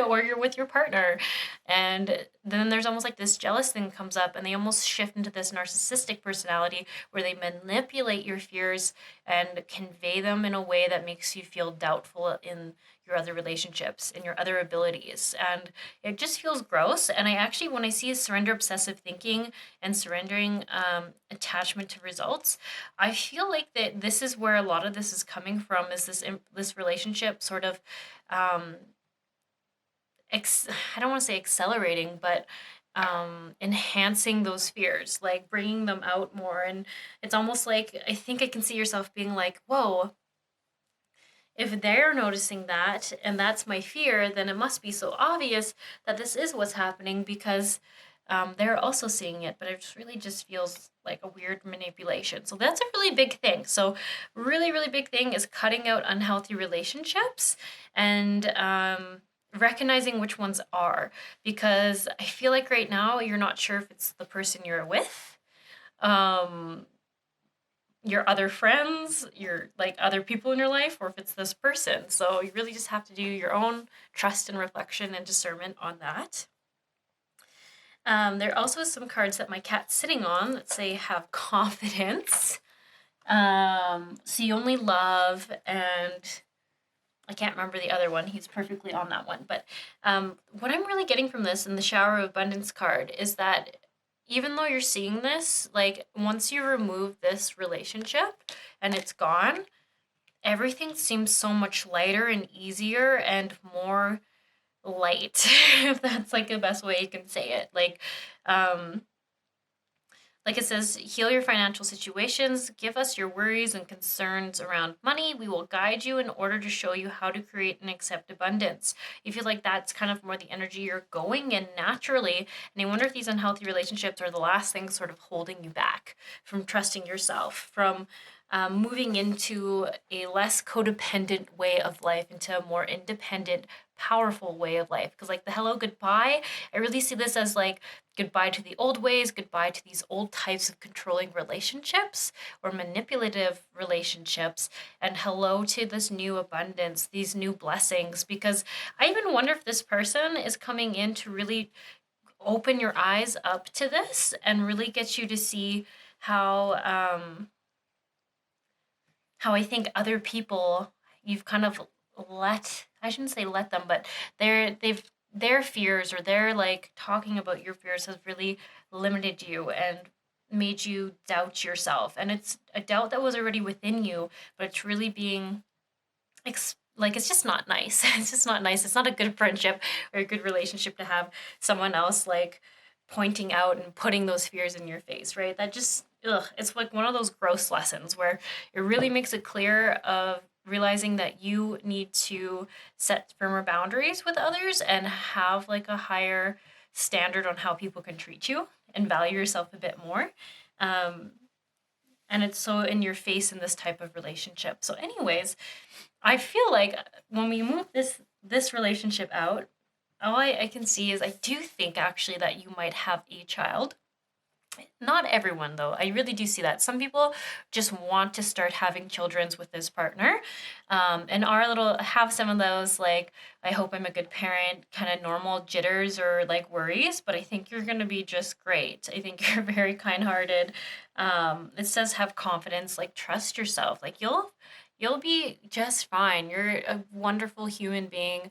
or you're with your partner, and then there's almost like this jealous thing comes up, and they almost shift into this narcissistic personality where they manipulate your fears and convey them in a way that makes you feel doubtful in your other relationships and your other abilities, and it just feels gross. And I actually, when I see surrender obsessive thinking and surrendering attachment to results, I feel like that this is where a lot of this is coming from, is this relationship sort of um I don't want to say accelerating, but enhancing those fears, like bringing them out more. And it's almost like, I think I can see yourself being like, whoa, if they're noticing that and that's my fear, then it must be so obvious that this is what's happening, because they're also seeing it. But it just really just feels like a weird manipulation. So that's a really big thing. So really, really big thing is cutting out unhealthy relationships and recognizing which ones are, because I feel like right now you're not sure if it's the person you're with, um, your other friends, your like other people in your life, or if it's this person. So you really just have to do your own trust and reflection and discernment on that. There are also some cards that my cat's sitting on that say have confidence. See only love, and I can't remember the other one. He's perfectly on that one. But what I'm really getting from this in the Shower of Abundance card is that even though you're seeing this, like, once you remove this relationship and it's gone, everything seems so much lighter and easier and more light, if that's like the best way you can say it. Like, Like it says, heal your financial situations, give us your worries and concerns around money. We will guide you in order to show you how to create and accept abundance. You feel like that's kind of more the energy you're going in naturally. And I wonder if these unhealthy relationships are the last things sort of holding you back from trusting yourself, from moving into a less codependent way of life, into a more independent, powerful way of life. Because like the hello goodbye, I really see this as like goodbye to the old ways, goodbye to these old types of controlling relationships or manipulative relationships, and hello to this new abundance, these new blessings. Because I even wonder if this person is coming in to really open your eyes up to this and really get you to see how I think other people you've kind of let, I shouldn't say let them, but their fears or their like talking about your fears has really limited you and made you doubt yourself. And it's a doubt that was already within you, but it's really being like it's just not nice. It's just not nice. It's not a good friendship or a good relationship to have someone else like pointing out and putting those fears in your face, right? That just it's like one of those gross lessons where it really makes it clear of realizing that you need to set firmer boundaries with others and have like a higher standard on how people can treat you and value yourself a bit more. Um, and it's so in your face in this type of relationship. So anyways, I feel like when we move this relationship out, all I can see is I do think actually that you might have a child. Not everyone though. I really do see that. Some people just want to start having childrens with this partner, and are a little have some of those like I hope I'm a good parent kind of normal jitters or like worries. But I think you're gonna be just great. I think you're very kind-hearted. It says have confidence, like trust yourself. Like you'll be just fine. You're a wonderful human being.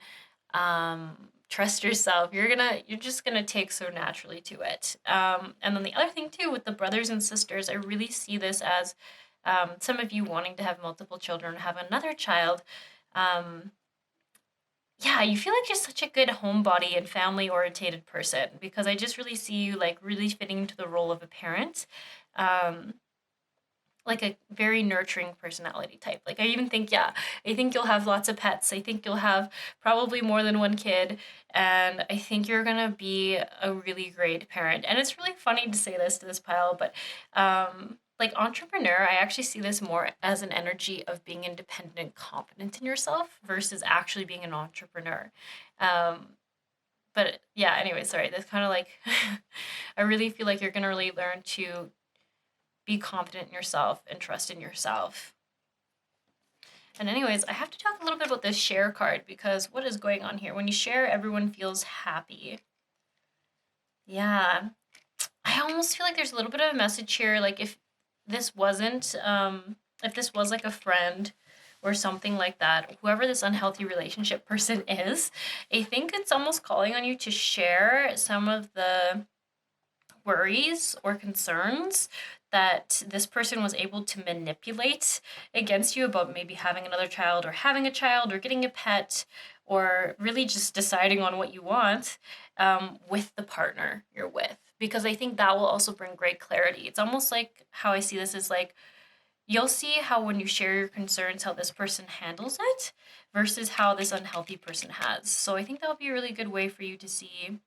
Trust yourself. You're just gonna take so naturally to it. And then the other thing too with the brothers and sisters, I really see this as some of you wanting to have multiple children, have another child. Um, yeah, you feel like you're such a good homebody and family orientated person because I just really see you like really fitting into the role of a parent. Um, like a very nurturing personality type. Like I even think, yeah, I think you'll have lots of pets. I think you'll have probably more than one kid. And I think you're gonna be a really great parent. And it's really funny to say this to this pile, but like entrepreneur, I actually see this more as an energy of being independent and confident in yourself versus actually being an entrepreneur. Um, but yeah, anyway, sorry. That's kind of like I really feel like you're gonna really learn to be confident in yourself and trust in yourself. And anyways, I have to talk a little bit about this share card because what is going on here? When you share, everyone feels happy. Yeah. I almost feel like there's a little bit of a message here. Like this wasn't, if this was like a friend or something like that, whoever this unhealthy relationship person is, I think it's almost calling on you to share some of the worries or concerns that this person was able to manipulate against you about maybe having another child or having a child or getting a pet or really just deciding on what you want with the partner you're with. Because I think that will also bring great clarity. It's almost like how I see this is like you'll see how when you share your concerns, how this person handles it versus how this unhealthy person has. So I think that would be a really good way for you to see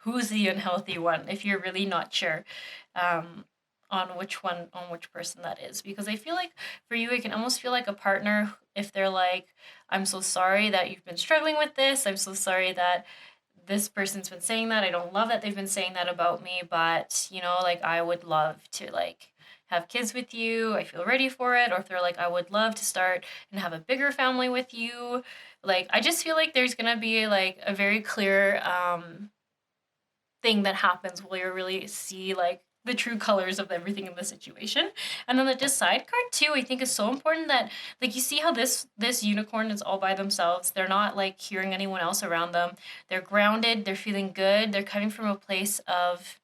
who's the unhealthy one if you're really not sure on which person that is. Because I feel like for you it can almost feel like a partner if they're like, I'm so sorry that you've been struggling with this, I'm so sorry that this person's been saying that, I don't love that they've been saying that about me, but you know, like I would love to like have kids with you, I feel ready for it. Or if they're like, I would love to start and have a bigger family with you, like I just feel like there's gonna be like a very clear thing that happens where you really see like the true colors of everything in the situation. And then the decide card too, I think is so important that like you see how this unicorn is all by themselves. They're not like hearing anyone else around them. They're grounded, they're feeling good, they're coming from a place of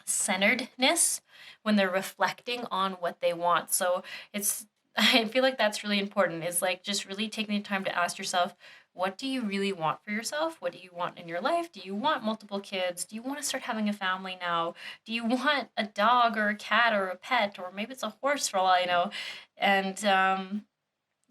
centeredness when they're reflecting on what they want. So it's I feel like that's really important is like just really taking the time to ask yourself, what do you really want for yourself? What do you want in your life? Do you want multiple kids? Do you want to start having a family now? Do you want a dog or a cat or a pet, or maybe it's a horse for all I know? And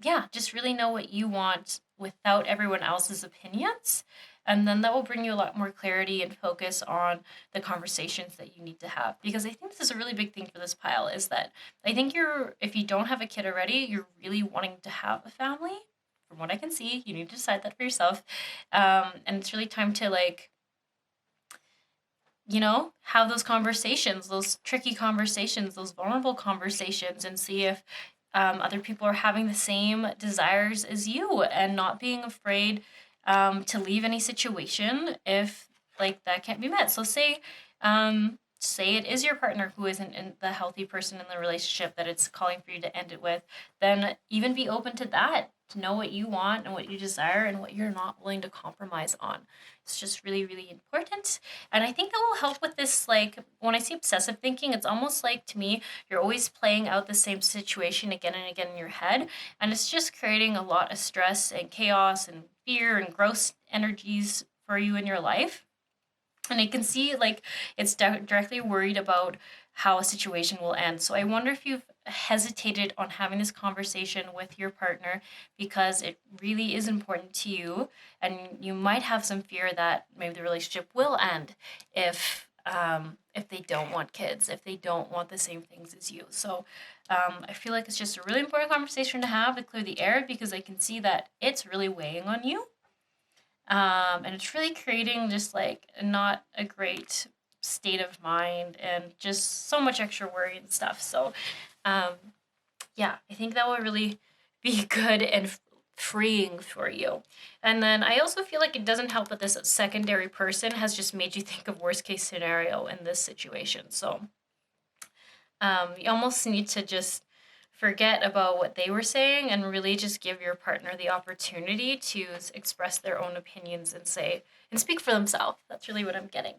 yeah, just really know what you want without everyone else's opinions. And then that will bring you a lot more clarity and focus on the conversations that you need to have. Because I think this is a really big thing for this pile, is that I think if you don't have a kid already, you're really wanting to have a family. From what I can see, you need to decide that for yourself. And it's really time to have those conversations, those tricky conversations, those vulnerable conversations, and see if other people are having the same desires as you, and not being afraid to leave any situation if that can't be met. So say it is your partner who isn't the healthy person in the relationship that it's calling for you to end it with, then even be open to that, to know what you want and what you desire and what you're not willing to compromise on. It's just really, really important. And I think that will help with this, when I see obsessive thinking, it's almost like, to me, you're always playing out the same situation again and again in your head. And it's just creating a lot of stress and chaos and fear and gross energies for you in your life. And I can see it's directly worried about how a situation will end. So I wonder if you've hesitated on having this conversation with your partner because it really is important to you, and you might have some fear that maybe the relationship will end if they don't want kids, if they don't want the same things as you. So I feel like it's just a really important conversation to have to clear the air, because I can see that it's really weighing on you. And it's really creating just not a great state of mind, and just so much extra worry and stuff. So, yeah, I think that will really be good and freeing for you. And then I also feel like it doesn't help that this secondary person has just made you think of worst case scenario in this situation. So, you almost need to just forget about what they were saying and really just give your partner the opportunity to express their own opinions and speak for themselves. That's really what I'm getting.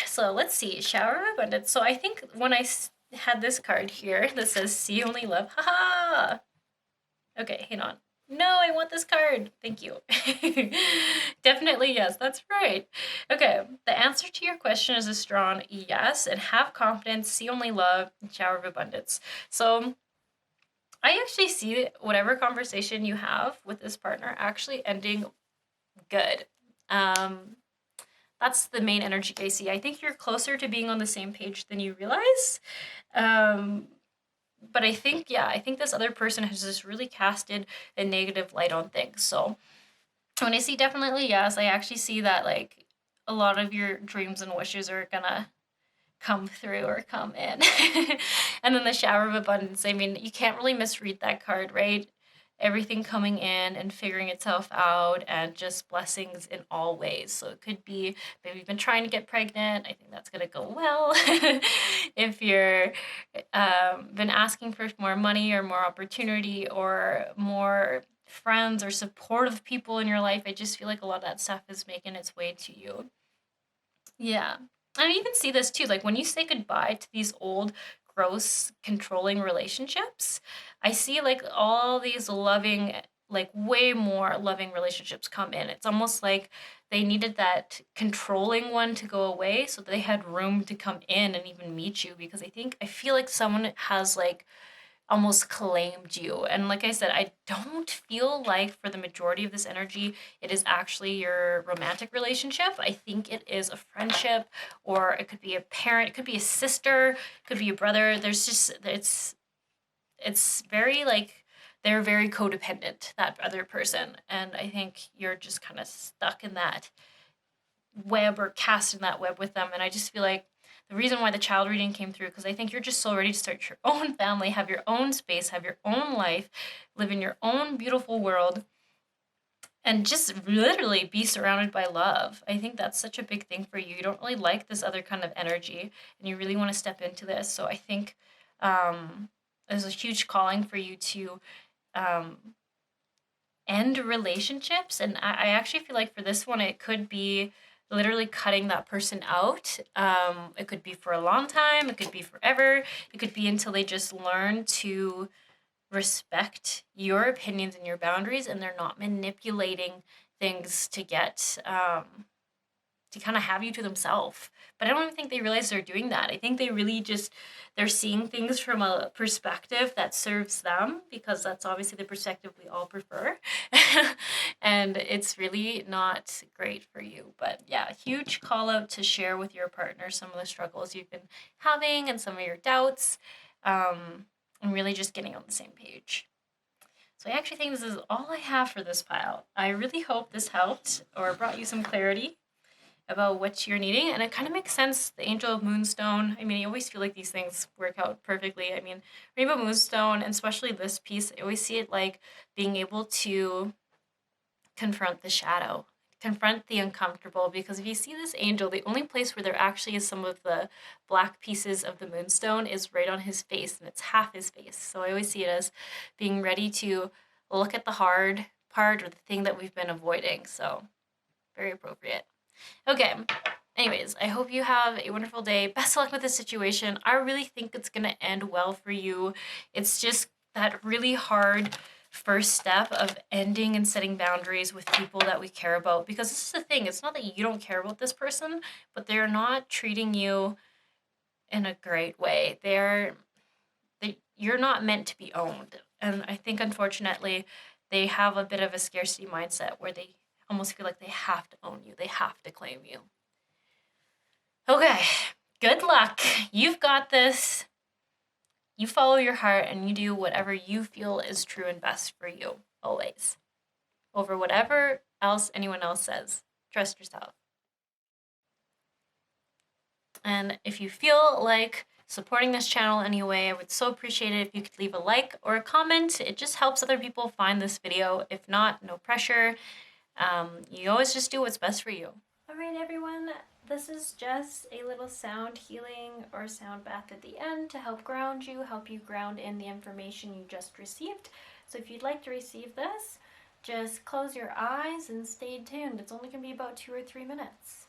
So let's see, shower of abundance. So I think when I had this card here that says see only love, haha. Okay, hang on. No, I want this card. Thank you. Definitely yes, that's right. Okay, the answer to your question is a strong yes, and have confidence, see only love, and shower of abundance. So I actually see whatever conversation you have with this partner actually ending good. That's the main energy I see. I think you're closer to being on the same page than you realize. But I think this other person has just really casted a negative light on things. So when I see definitely yes, I actually see that a lot of your dreams and wishes are gonna come through or come in. And then the shower of abundance, I mean, you can't really misread that card, right? Everything coming in and figuring itself out, and just blessings in all ways. So it could be maybe you've been trying to get pregnant. I think that's going to go well. If you're been asking for more money or more opportunity or more friends or supportive people in your life, I just feel like a lot of that stuff is making its way to you. Yeah. I even see this too, when you say goodbye to these old, gross, controlling relationships, I see all these loving, way more loving relationships come in. It's almost like they needed that controlling one to go away so that they had room to come in and even meet you, because I feel like someone has almost claimed you. And like I said, I don't feel like for the majority of this energy, it is actually your romantic relationship. I think it is a friendship, or it could be a parent, it could be a sister, it could be a brother. There's just, it's very they're very codependent, that other person. And I think you're just kind of stuck in that web, or cast in that web with them. And I just feel like the reason why the child reading came through, because I think you're just so ready to start your own family, have your own space, have your own life, live in your own beautiful world, and just literally be surrounded by love. I think that's such a big thing for you. You don't really like this other kind of energy, and you really want to step into this. So I think there's a huge calling for you to end relationships. And I actually feel like for this one, it could be literally cutting that person out. It could be for a long time. It could be forever. It could be until they just learn to respect your opinions and your boundaries, and they're not manipulating things to get to kind of have you to themselves. But I don't even think they realize they're doing that. I think they really just, they're seeing things from a perspective that serves them, because that's obviously the perspective we all prefer. And it's really not great for you. But yeah, huge call out to share with your partner some of the struggles you've been having and some of your doubts, and really just getting on the same page. So I actually think this is all I have for this pile. I really hope this helped or brought you some clarity about what you're needing. And it kind of makes sense, the Angel of Moonstone. I mean, I always feel like these things work out perfectly. I mean, Rainbow Moonstone, and especially this piece, I always see it like being able to confront the shadow, confront the uncomfortable. Because if you see this angel, the only place where there actually is some of the black pieces of the moonstone is right on his face, and it's half his face. So I always see it as being ready to look at the hard part, or the thing that we've been avoiding. So very appropriate. Okay, anyways, I hope you have a wonderful day. Best of luck with this situation. I really think it's going to end well for you. It's just that really hard first step of ending and setting boundaries with people that we care about. Because this is the thing, it's not that you don't care about this person, but they're not treating you in a great way. You're not meant to be owned. And I think, unfortunately, they have a bit of a scarcity mindset where they almost feel like they have to own you. They have to claim you. Okay, good luck. You've got this. You follow your heart and you do whatever you feel is true and best for you, always. Over whatever else anyone else says. Trust yourself. And if you feel like supporting this channel anyway, I would so appreciate it if you could leave a like or a comment. It just helps other people find this video. If not, no pressure. You always just do what's best for you. All right, everyone, this is just a little sound healing or sound bath at the end to help ground you, help you ground in the information you just received. So if you'd like to receive this, just close your eyes and stay tuned. It's only going to be about 2 or 3 minutes.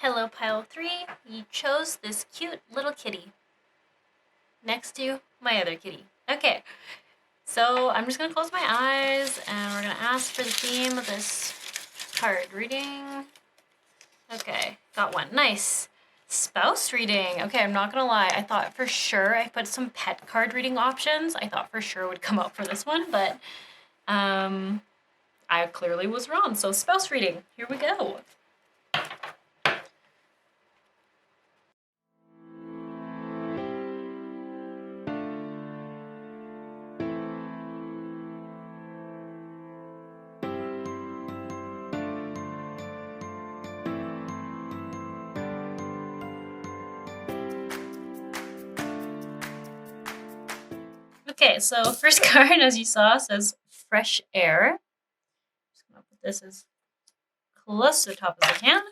Hello, pile 3. You chose this cute little kitty next to my other kitty. Okay, so I'm just going to close my eyes and we're going to ask for the theme of this card reading. Okay, got one. Nice. Spouse reading. Okay, I'm not going to lie. I thought for sure I put some pet card reading options. I thought for sure would come up for this one, but I clearly was wrong. So spouse reading. Here we go. Okay, so first card, as you saw, says fresh air. Just gonna put this as close to the top as I can.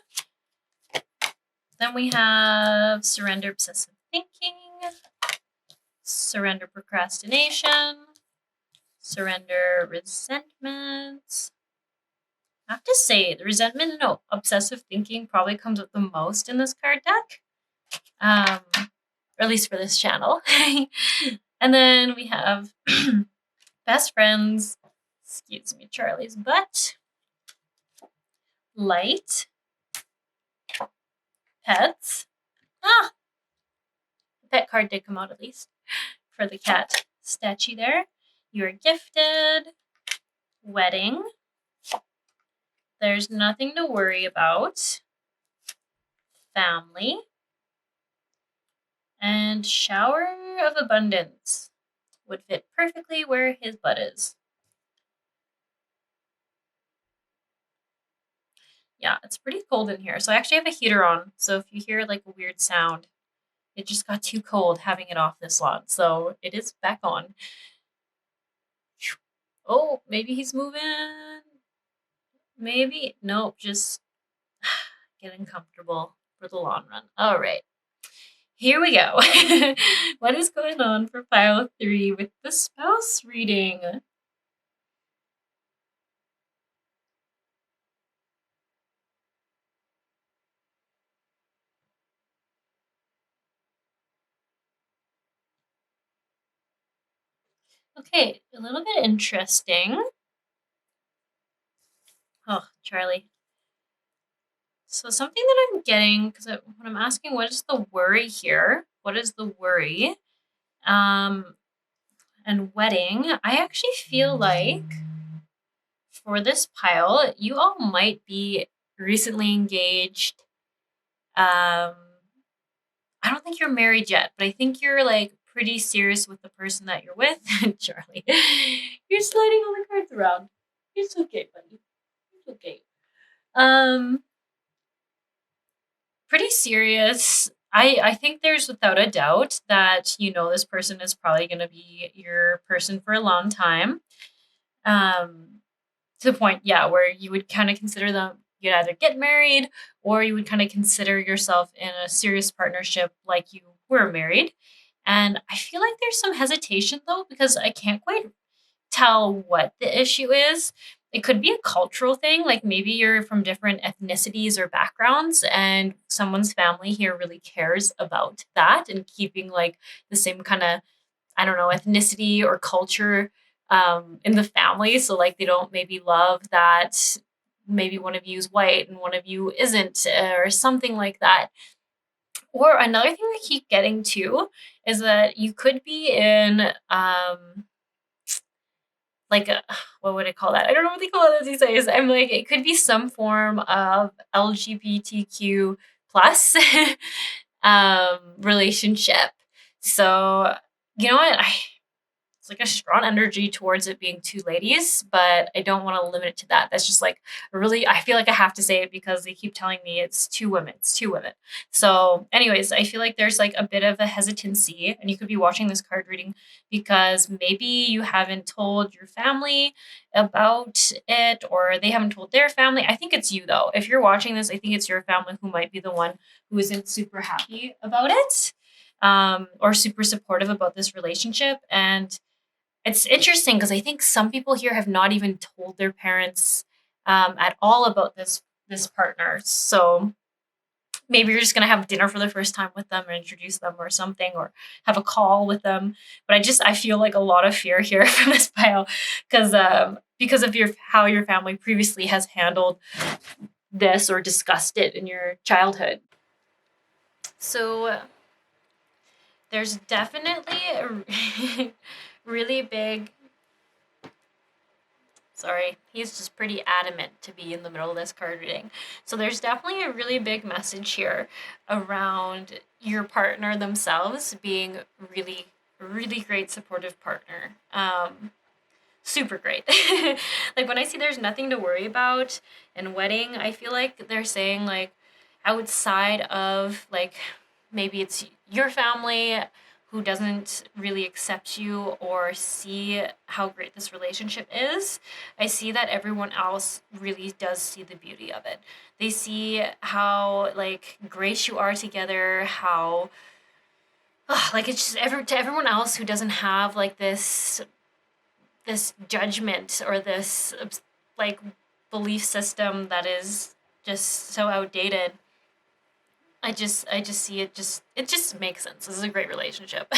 Then we have surrender obsessive thinking, surrender procrastination, surrender resentment. I have to say, the resentment and obsessive thinking probably comes up the most in this card deck, or at least for this channel. And then we have best friends, excuse me, Charlie's butt, light, pets. The pet card did come out at least for the cat statue there. You're gifted, wedding, there's nothing to worry about, family, and shower of abundance would fit perfectly where his butt is. Yeah, it's pretty cold in here. So I actually have a heater on. So if you hear like a weird sound, it just got too cold having it off this long. So it is back on. Oh, maybe he's moving. Maybe. Nope, just getting comfortable for the long run. All right. Here we go. What is going on for pile 3 with the spouse reading? Okay, a little bit interesting. Oh, Charlie. So something that I'm getting, because when I'm asking what is the worry here, what is the worry? And wedding, I actually feel like for this pile, you all might be recently engaged. I don't think you're married yet, but I think you're like pretty serious with the person that you're with. Charlie, you're sliding all the cards around. It's okay, buddy. It's okay. Pretty serious. I think there's without a doubt that this person is probably going to be your person for a long time. To the point, yeah, where you would kind of consider them, you'd either get married or you would kind of consider yourself in a serious partnership like you were married. And I feel like there's some hesitation though, because I can't quite tell what the issue is. It could be a cultural thing, like maybe you're from different ethnicities or backgrounds, and someone's family here really cares about that and keeping like the same kind of, I don't know, ethnicity or culture in the family. So like they don't maybe love that maybe one of you is white and one of you isn't, or something like that. Or another thing I keep getting to is that you could be in like what would I call that? I don't know what they call it these days. I'm like, it could be some form of LGBTQ plus relationship. So you know what? It's like a strong energy towards it being two ladies, but I don't want to limit it to that. That's just like really, I feel like I have to say it because they keep telling me it's two women. It's two women. So anyways, I feel like there's like a bit of a hesitancy, and you could be watching this card reading because maybe you haven't told your family about it, or they haven't told their family. I think it's you though. If you're watching this, I think it's your family who might be the one who isn't super happy about it, or super supportive about this relationship. And it's interesting because I think some people here have not even told their parents at all about this partner. So maybe you're just going to have dinner for the first time with them or introduce them or something, or have a call with them. But I feel like a lot of fear here from this pile because of how your family previously has handled this or discussed it in your childhood. So there's definitely a really big, sorry, he's just pretty adamant to be in the middle of this card reading. So there's definitely a really big message here around your partner themselves being really, really great supportive partner. Super great. Like when I see there's nothing to worry about in wedding, I feel like they're saying like outside of like maybe it's your family who doesn't really accept you or see how great this relationship is, I see that everyone else really does see the beauty of it. They see how like great you are together, how like it's just to everyone else who doesn't have like this judgment or this like belief system that is just so outdated. I just see it just makes sense. This is a great relationship.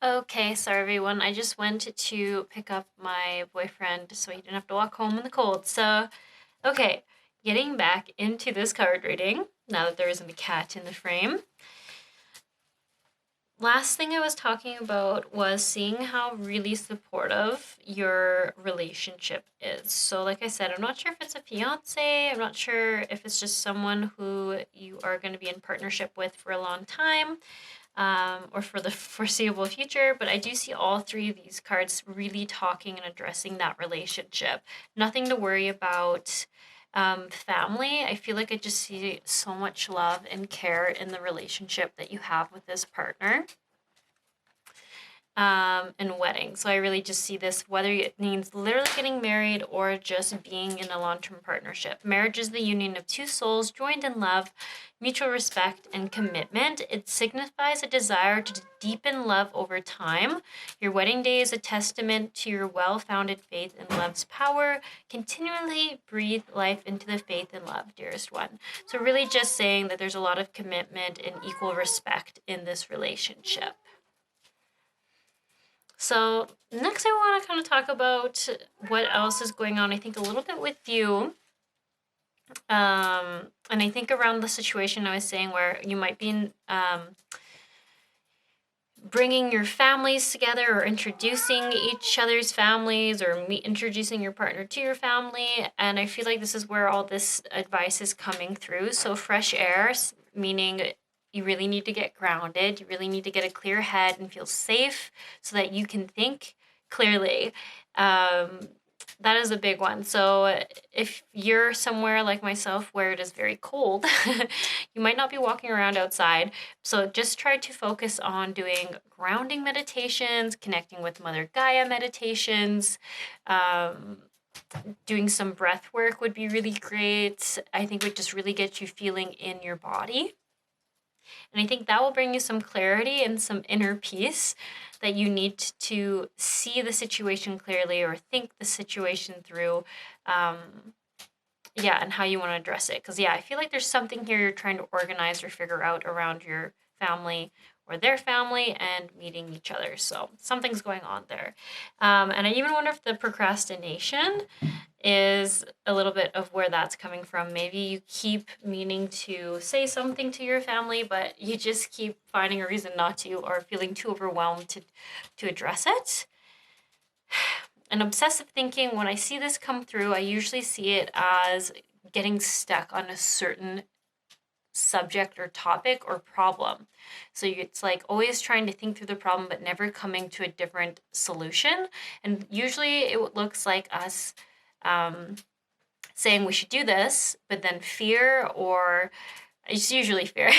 Okay, sorry everyone. I just went to pick up my boyfriend so he didn't have to walk home in the cold. So, okay, getting back into this card reading, now that there isn't a cat in the frame. Last thing I was talking about was seeing how really supportive your relationship is. So like I said, I'm not sure if it's a fiance, I'm not sure if it's just someone who you are going to be in partnership with for a long time, or for the foreseeable future, but I do see all three of these cards really talking and addressing that relationship. Nothing to worry about. Family, I feel like I just see so much love and care in the relationship that you have with this partner. And wedding. So I really just see this, whether it means literally getting married or just being in a long-term partnership. Marriage is the union of two souls joined in love, mutual respect, and commitment. It signifies a desire to deepen love over time. Your wedding day is a testament to your well-founded faith in love's power. Continually breathe life into the faith and love, dearest one. So really just saying that there's a lot of commitment and equal respect in this relationship. So next I want to kind of talk about what else is going on, I think a little bit with you. And I think around the situation I was saying where you might be bringing your families together or introducing each other's families or introducing your partner to your family. And I feel like this is where all this advice is coming through. So fresh air, meaning you really need to get grounded. You really need to get a clear head and feel safe so that you can think clearly. That is a big one. So if you're somewhere like myself where it is very cold, you might not be walking around outside. So just try to focus on doing grounding meditations, connecting with Mother Gaia meditations, doing some breath work would be really great. I think would just really get you feeling in your body. And I think that will bring you some clarity and some inner peace that you need to see the situation clearly or think the situation through. And how you want to address it. Because, I feel like there's something here you're trying to organize or figure out around your family or their family and meeting each other. So something's going on there. And I even wonder if the procrastination is a little bit of where that's coming from. Maybe you keep meaning to say something to your family, but you just keep finding a reason not to or feeling too overwhelmed to address it. And obsessive thinking, when I see this come through, I usually see it as getting stuck on a certain subject or topic or problem. So it's like always trying to think through the problem, but never coming to a different solution. And usually it looks like us saying we should do this, but then fear or it's usually fear.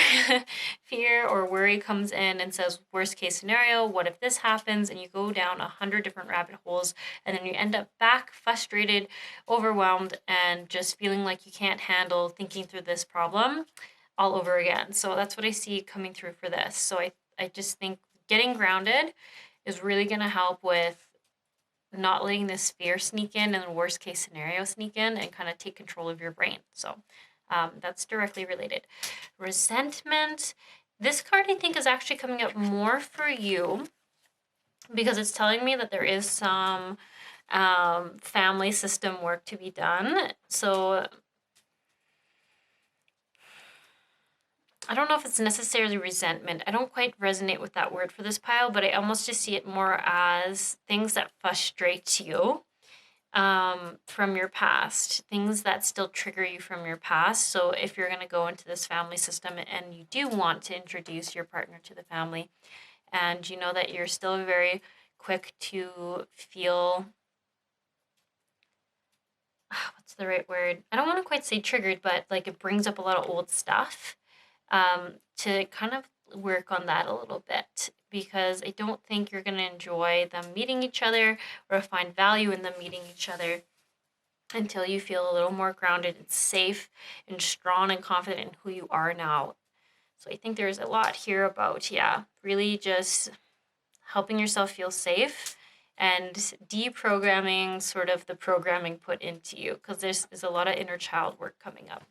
Fear or worry comes in and says, worst case scenario, what if this happens? And you go down 100 different rabbit holes, and then you end up back frustrated, overwhelmed, and just feeling like you can't handle thinking through this problem all over again. So that's what I see coming through for this. So I just think getting grounded is really going to help with not letting this fear sneak in and the worst case scenario sneak in and kind of take control of your brain. So That's directly related. Resentment. This card, I think, is actually coming up more for you because it's telling me that there is some family system work to be done. So I don't know if it's necessarily resentment. I don't quite resonate with that word for this pile, but I almost just see it more as things that frustrate you from your past, things that still trigger you from your past. So if you're going to go into this family system and you do want to introduce your partner to the family, and you know that you're still very quick to feel, what's the right word? I don't want to quite say triggered, but like it brings up a lot of old stuff, to kind of work on that a little bit, because I don't think you're going to enjoy them meeting each other or find value in them meeting each other until you feel a little more grounded and safe and strong and confident in who you are now. So I think there's a lot here about, really just helping yourself feel safe and deprogramming sort of the programming put into you, because there's a lot of inner child work coming up.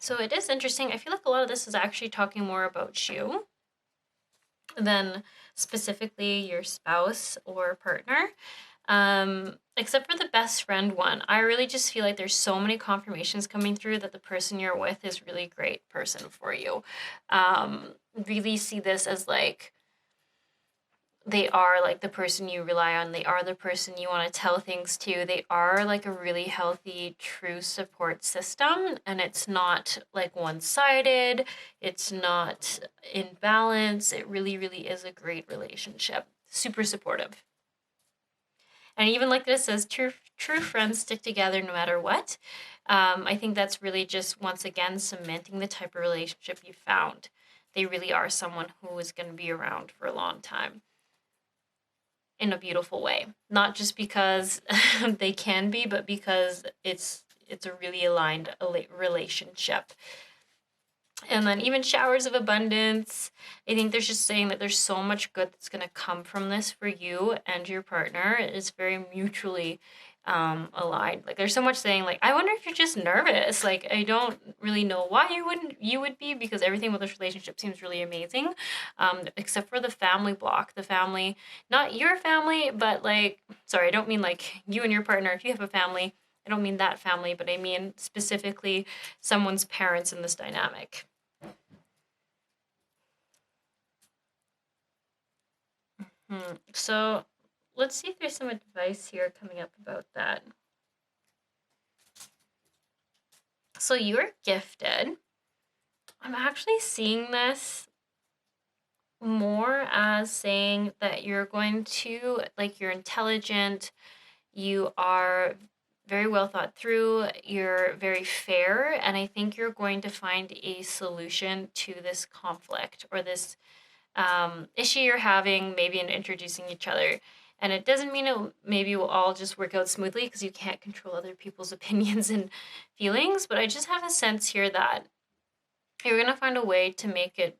So it is interesting. I feel like a lot of this is actually talking more about you than specifically your spouse or partner. Except for the best friend one, I really just feel like there's so many confirmations coming through that the person you're with is really a great person for you. Really see this as like, they are like the person you rely on. They are the person you want to tell things to. They are like a really healthy, true support system. And it's not like one-sided. It's not in balance. It really, really is a great relationship. Super supportive. And even like this says, true friends stick together no matter what. I think that's really just, once again, cementing the type of relationship you found. They really are someone who is going to be around for a long time in a beautiful way. Not just because they can be, but because it's a really aligned relationship. And then even showers of abundance. I think there's just saying that there's so much good that's going to come from this for you and your partner. It's very mutually aligned. Like there's so much saying like, I wonder if you're just nervous. Like I don't really know why you would be, because everything with this relationship seems really amazing, except for the family block. The family, not your family, but like, sorry, I don't mean like you and your partner. If you have a family, I don't mean that family, but I mean specifically someone's parents in this dynamic. So let's see if there's some advice here coming up about that. So you're gifted. I'm actually seeing this more as saying that you're going to, like, you're intelligent, you are very well thought through, you're very fair, and I think you're going to find a solution to this conflict or this issue you're having, maybe in introducing each other. And it doesn't mean it maybe will all just work out smoothly, because you can't control other people's opinions and feelings, but I just have a sense here that you're going to find a way to make it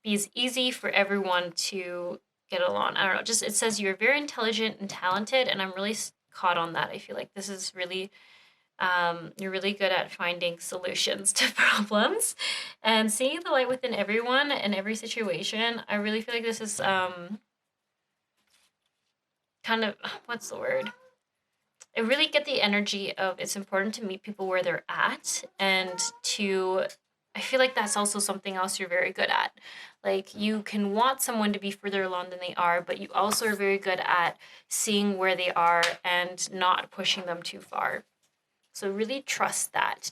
be as easy for everyone to get along. I don't know, just it says you're very intelligent and talented, and I'm really caught on that. I feel like this is really, you're really good at finding solutions to problems and seeing the light within everyone and every situation. I really feel like this is kind of, what's the word? I really get the energy of it's important to meet people where they're at, and to, I feel like that's also something else you're very good at. Like you can want someone to be further along than they are, but you also are very good at seeing where they are and not pushing them too far. So really trust that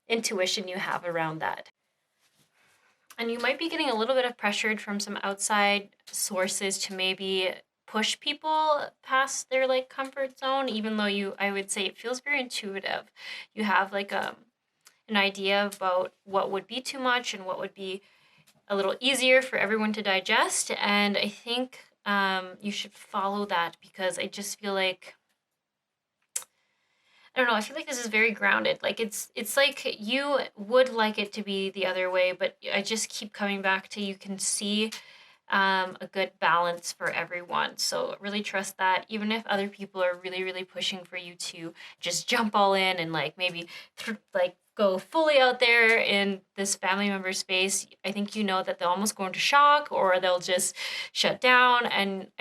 intuition you have around that. And you might be getting a little bit of pressured from some outside sources to maybe push people past their like comfort zone, even though I would say it feels very intuitive. You have like an idea about what would be too much and what would be a little easier for everyone to digest. And I think you should follow that, because I just feel like I don't know, I feel like this is very grounded. Like it's like you would like it to be the other way, but I just keep coming back to you can see a good balance for everyone. So really trust that, even if other people are really, really pushing for you to just jump all in and like maybe like go fully out there in this family member space, I think you know that they'll almost go into shock or they'll just shut down. And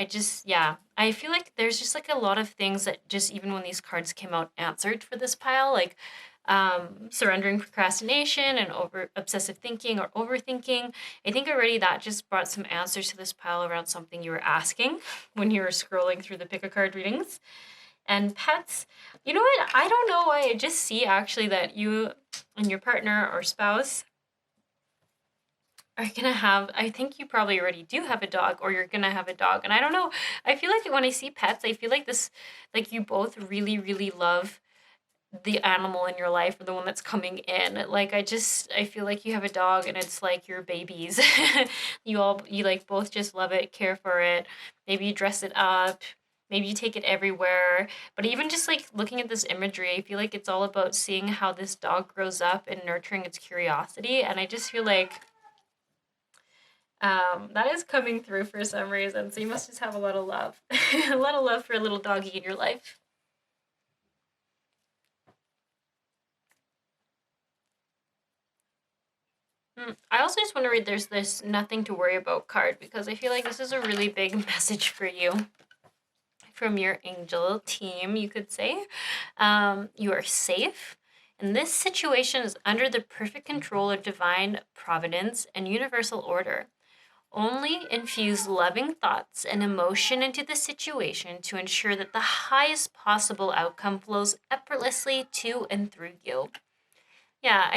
yeah, I feel like there's just like a lot of things that just even when these cards came out answered for this pile, like surrendering procrastination and over obsessive thinking or overthinking. I think already that just brought some answers to this pile around something you were asking when you were scrolling through the pick a card readings. And pets, you know what? I don't know why. I just see actually that you and your partner or spouse are gonna have, I think you probably already do have a dog or you're gonna have a dog. And I don't know. I feel like when I see pets, I feel like this, like you both really, really love the animal in your life or the one that's coming in. Like I feel like you have a dog and it's like your babies. You like both just love it, care for it. Maybe you dress it up. Maybe you take it everywhere. But even just like looking at this imagery, I feel like it's all about seeing how this dog grows up and nurturing its curiosity. And I just feel like that is coming through for some reason. So you must just have a lot of love. A lot of love for a little doggy in your life. I also just want to read there's this nothing to worry about card because I feel like this is a really big message for you from your angel team, you could say. You are safe. And this situation is under the perfect control of divine providence and universal order. Only infuse loving thoughts and emotion into the situation to ensure that the highest possible outcome flows effortlessly to and through you. Yeah,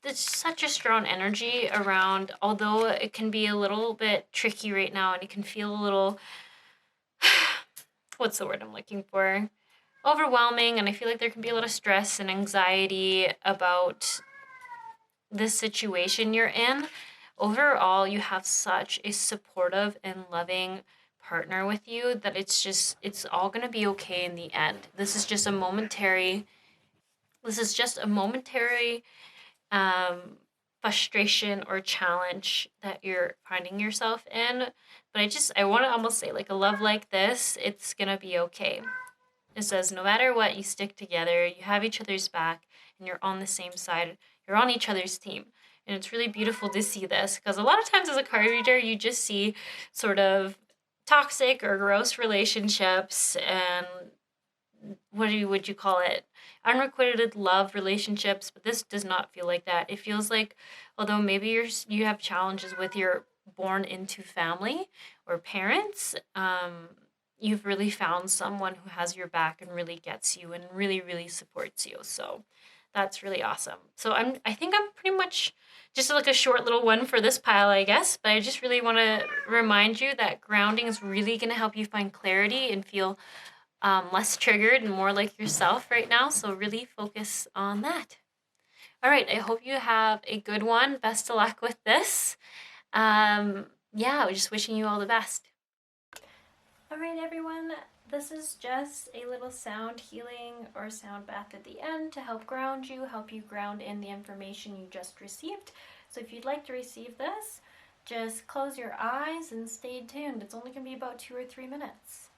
there's such a strong energy around, although it can be a little bit tricky right now and it can feel a little, what's the word I'm looking for? Overwhelming. And I feel like there can be a lot of stress and anxiety about this situation you're in. Overall, you have such a supportive and loving partner with you that it's all going to be okay in the end. This is just a momentary um, frustration or challenge that you're finding yourself in. But I want to almost say, like, a love like this, it's gonna be okay. It says, no matter what, you stick together, you have each other's back, and you're on the same side. You're on each other's team. And it's really beautiful to see this because a lot of times as a card reader, you just see sort of toxic or gross relationships and would you call it, unrequited love relationships, but this does not feel like that. It feels like although maybe you have challenges with your born into family or parents, you've really found someone who has your back and really gets you and really, really supports you. So that's really awesome. So I think I'm pretty much just like a short little one for this pile, I guess, but I just really want to remind you that grounding is really going to help you find clarity and feel less triggered and more like yourself right now. So really focus on that. All right. I hope you have a good one. Best of luck with this. Yeah, we're just wishing you all the best. All right, everyone. This is just a little sound healing or sound bath at the end to help ground you, help you ground in the information you just received. So if you'd like to receive this, just close your eyes and stay tuned. It's only going to be about 2 or 3 minutes.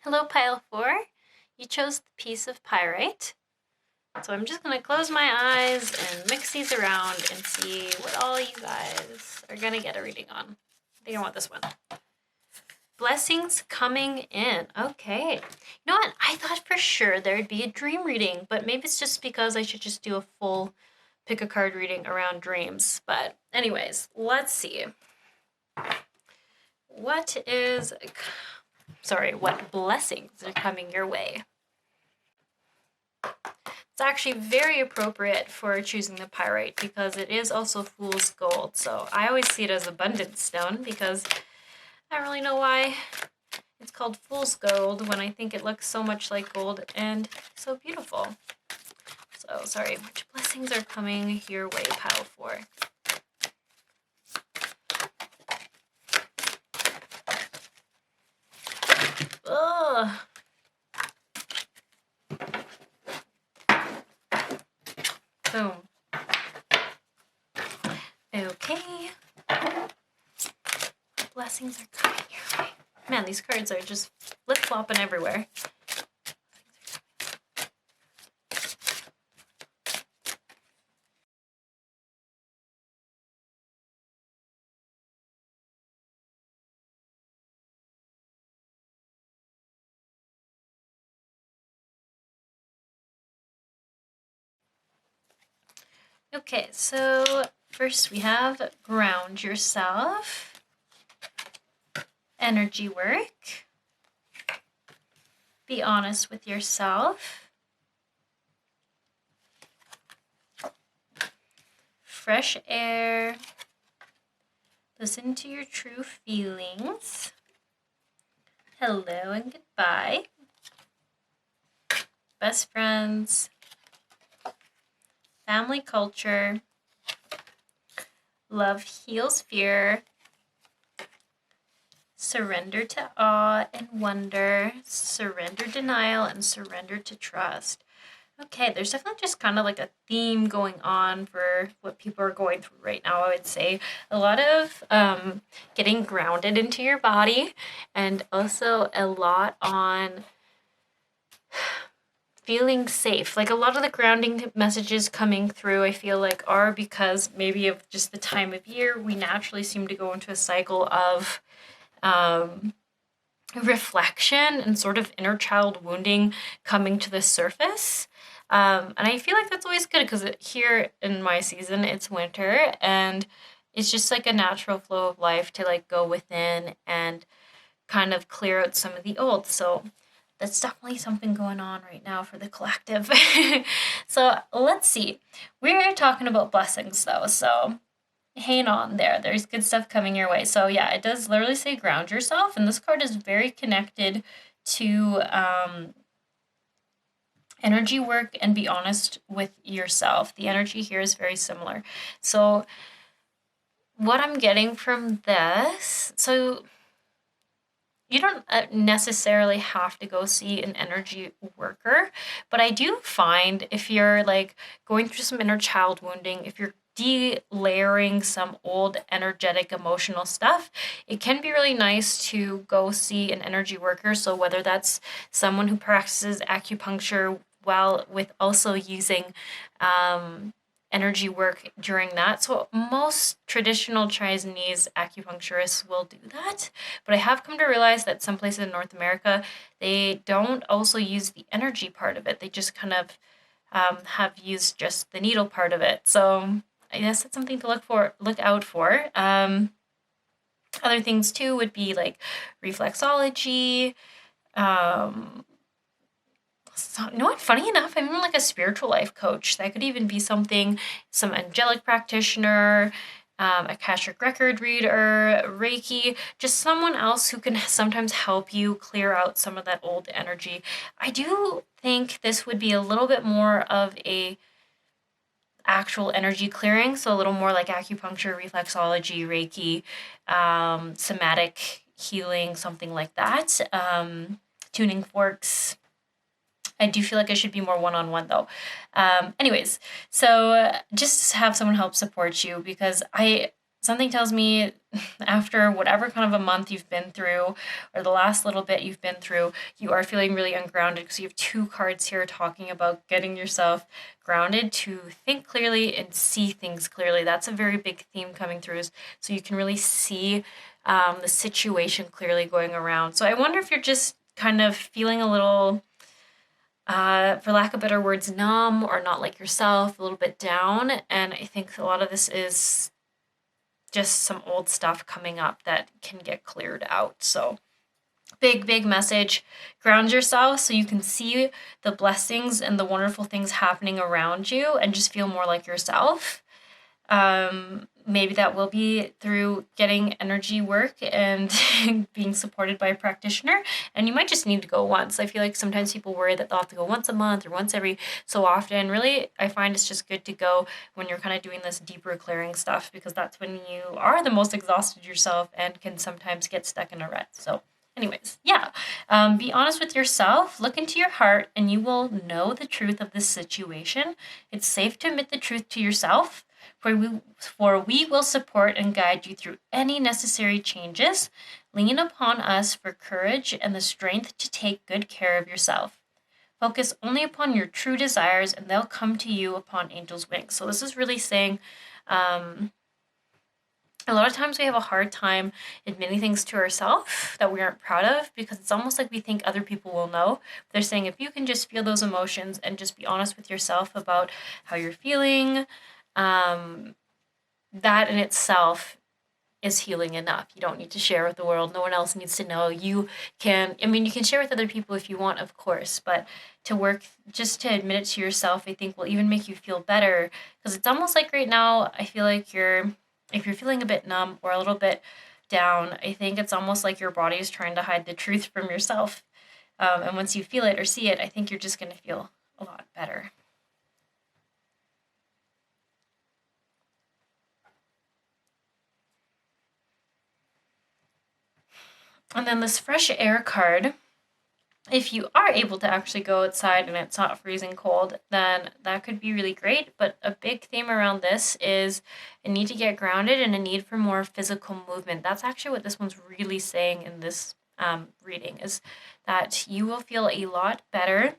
Hello, pile 4. You chose the piece of pyrite. So I'm just going to close my eyes and mix these around and see what all you guys are going to get a reading on. I think I want this one. Blessings coming in. Okay. You know what? I thought for sure there'd be a dream reading, but maybe it's just because I should just do a full pick a card reading around dreams. But anyways, let's see. What blessings are coming your way? It's actually very appropriate for choosing the pyrite because it is also fool's gold. So I always see it as abundant stone because I don't really know why it's called fool's gold when I think it looks so much like gold and so beautiful. So sorry, which blessings are coming your way, pile 4? Ugh. Boom. Okay. Blessings are coming your way. Man, these cards are just flip-flopping everywhere. Okay, so first we have ground yourself, energy work, be honest with yourself, fresh air, listen to your true feelings, hello and goodbye, best friends, family culture, love heals fear, surrender to awe and wonder, surrender denial, and surrender to trust. Okay, there's definitely just kind of like a theme going on for what people are going through right now, I would say. A lot of getting grounded into your body, and also a lot on feeling safe. Like a lot of the grounding messages coming through, I feel like, are because maybe of just the time of year, we naturally seem to go into a cycle of reflection and sort of inner child wounding coming to the surface. And I feel like that's always good because here in my season, it's winter and it's just like a natural flow of life to like go within and kind of clear out some of the old. So that's definitely something going on right now for the collective. So let's see. We're talking about blessings though. So hang on there. There's good stuff coming your way. So yeah, it does literally say ground yourself. And this card is very connected to energy work and be honest with yourself. The energy here is very similar. So what I'm getting from this, so you don't necessarily have to go see an energy worker, but I do find if you're like going through some inner child wounding, if you're de-layering some old energetic emotional stuff, it can be really nice to go see an energy worker. So whether that's someone who practices acupuncture while with also using energy work during that. So most traditional Chinese acupuncturists will do that, but I have come to realize that some places in North America, they don't also use the energy part of it. They just kind of have used just the needle part of it. So I guess that's something to look out for. Other things too would be like reflexology. So, you know what? Funny enough, I'm even like a spiritual life coach. That could even be something, some angelic practitioner, Akashic record reader, Reiki, just someone else who can sometimes help you clear out some of that old energy. I do think this would be a little bit more of a actual energy clearing, so a little more like acupuncture, reflexology, Reiki, somatic healing, something like that. Tuning forks. I do feel like I should be more one-on-one though. Anyways, so just have someone help support you because I something tells me after whatever kind of a month you've been through, or the last little bit you've been through, you are feeling really ungrounded, because you have two cards here talking about getting yourself grounded to think clearly and see things clearly. That's a very big theme coming through, so you can really see the situation clearly going around. So I wonder if you're just kind of feeling a little, for lack of better words, numb, or not like yourself, a little bit down. And I think a lot of this is just some old stuff coming up that can get cleared out. So big message: ground yourself so you can see the blessings and the wonderful things happening around you and just feel more like yourself. Maybe that will be through getting energy work and being supported by a practitioner. And you might just need to go once. I feel like sometimes people worry that they'll have to go once a month or once every so often. Really, I find it's just good to go when you're kind of doing this deeper clearing stuff, because that's when you are the most exhausted yourself and can sometimes get stuck in a rut. So anyways, yeah, be honest with yourself, look into your heart, and you will know the truth of this situation. It's safe to admit the truth to yourself, for we will support and guide you through any necessary changes. Lean upon us for courage and the strength to take good care of yourself. Focus only upon your true desires, and they'll come to you upon angels' wings. So this is really saying, a lot of times we have a hard time admitting things to ourselves that we aren't proud of, because it's almost like we think other people will know. They're saying if you can just feel those emotions and just be honest with yourself about how you're feeling, that in itself is healing enough. You don't need to share with the world. No one else needs to know. You can share with other people if you want, of course, but to work, just to admit it to yourself, I think will even make you feel better, because it's almost like right now, I feel like if you're feeling a bit numb or a little bit down, I think it's almost like your body is trying to hide the truth from yourself. And once you feel it or see it, I think you're just going to feel a lot better. And then this fresh air card, if you are able to actually go outside and it's not freezing cold, then that could be really great. But a big theme around this is a need to get grounded and a need for more physical movement. That's actually what this one's really saying in this reading, is that you will feel a lot better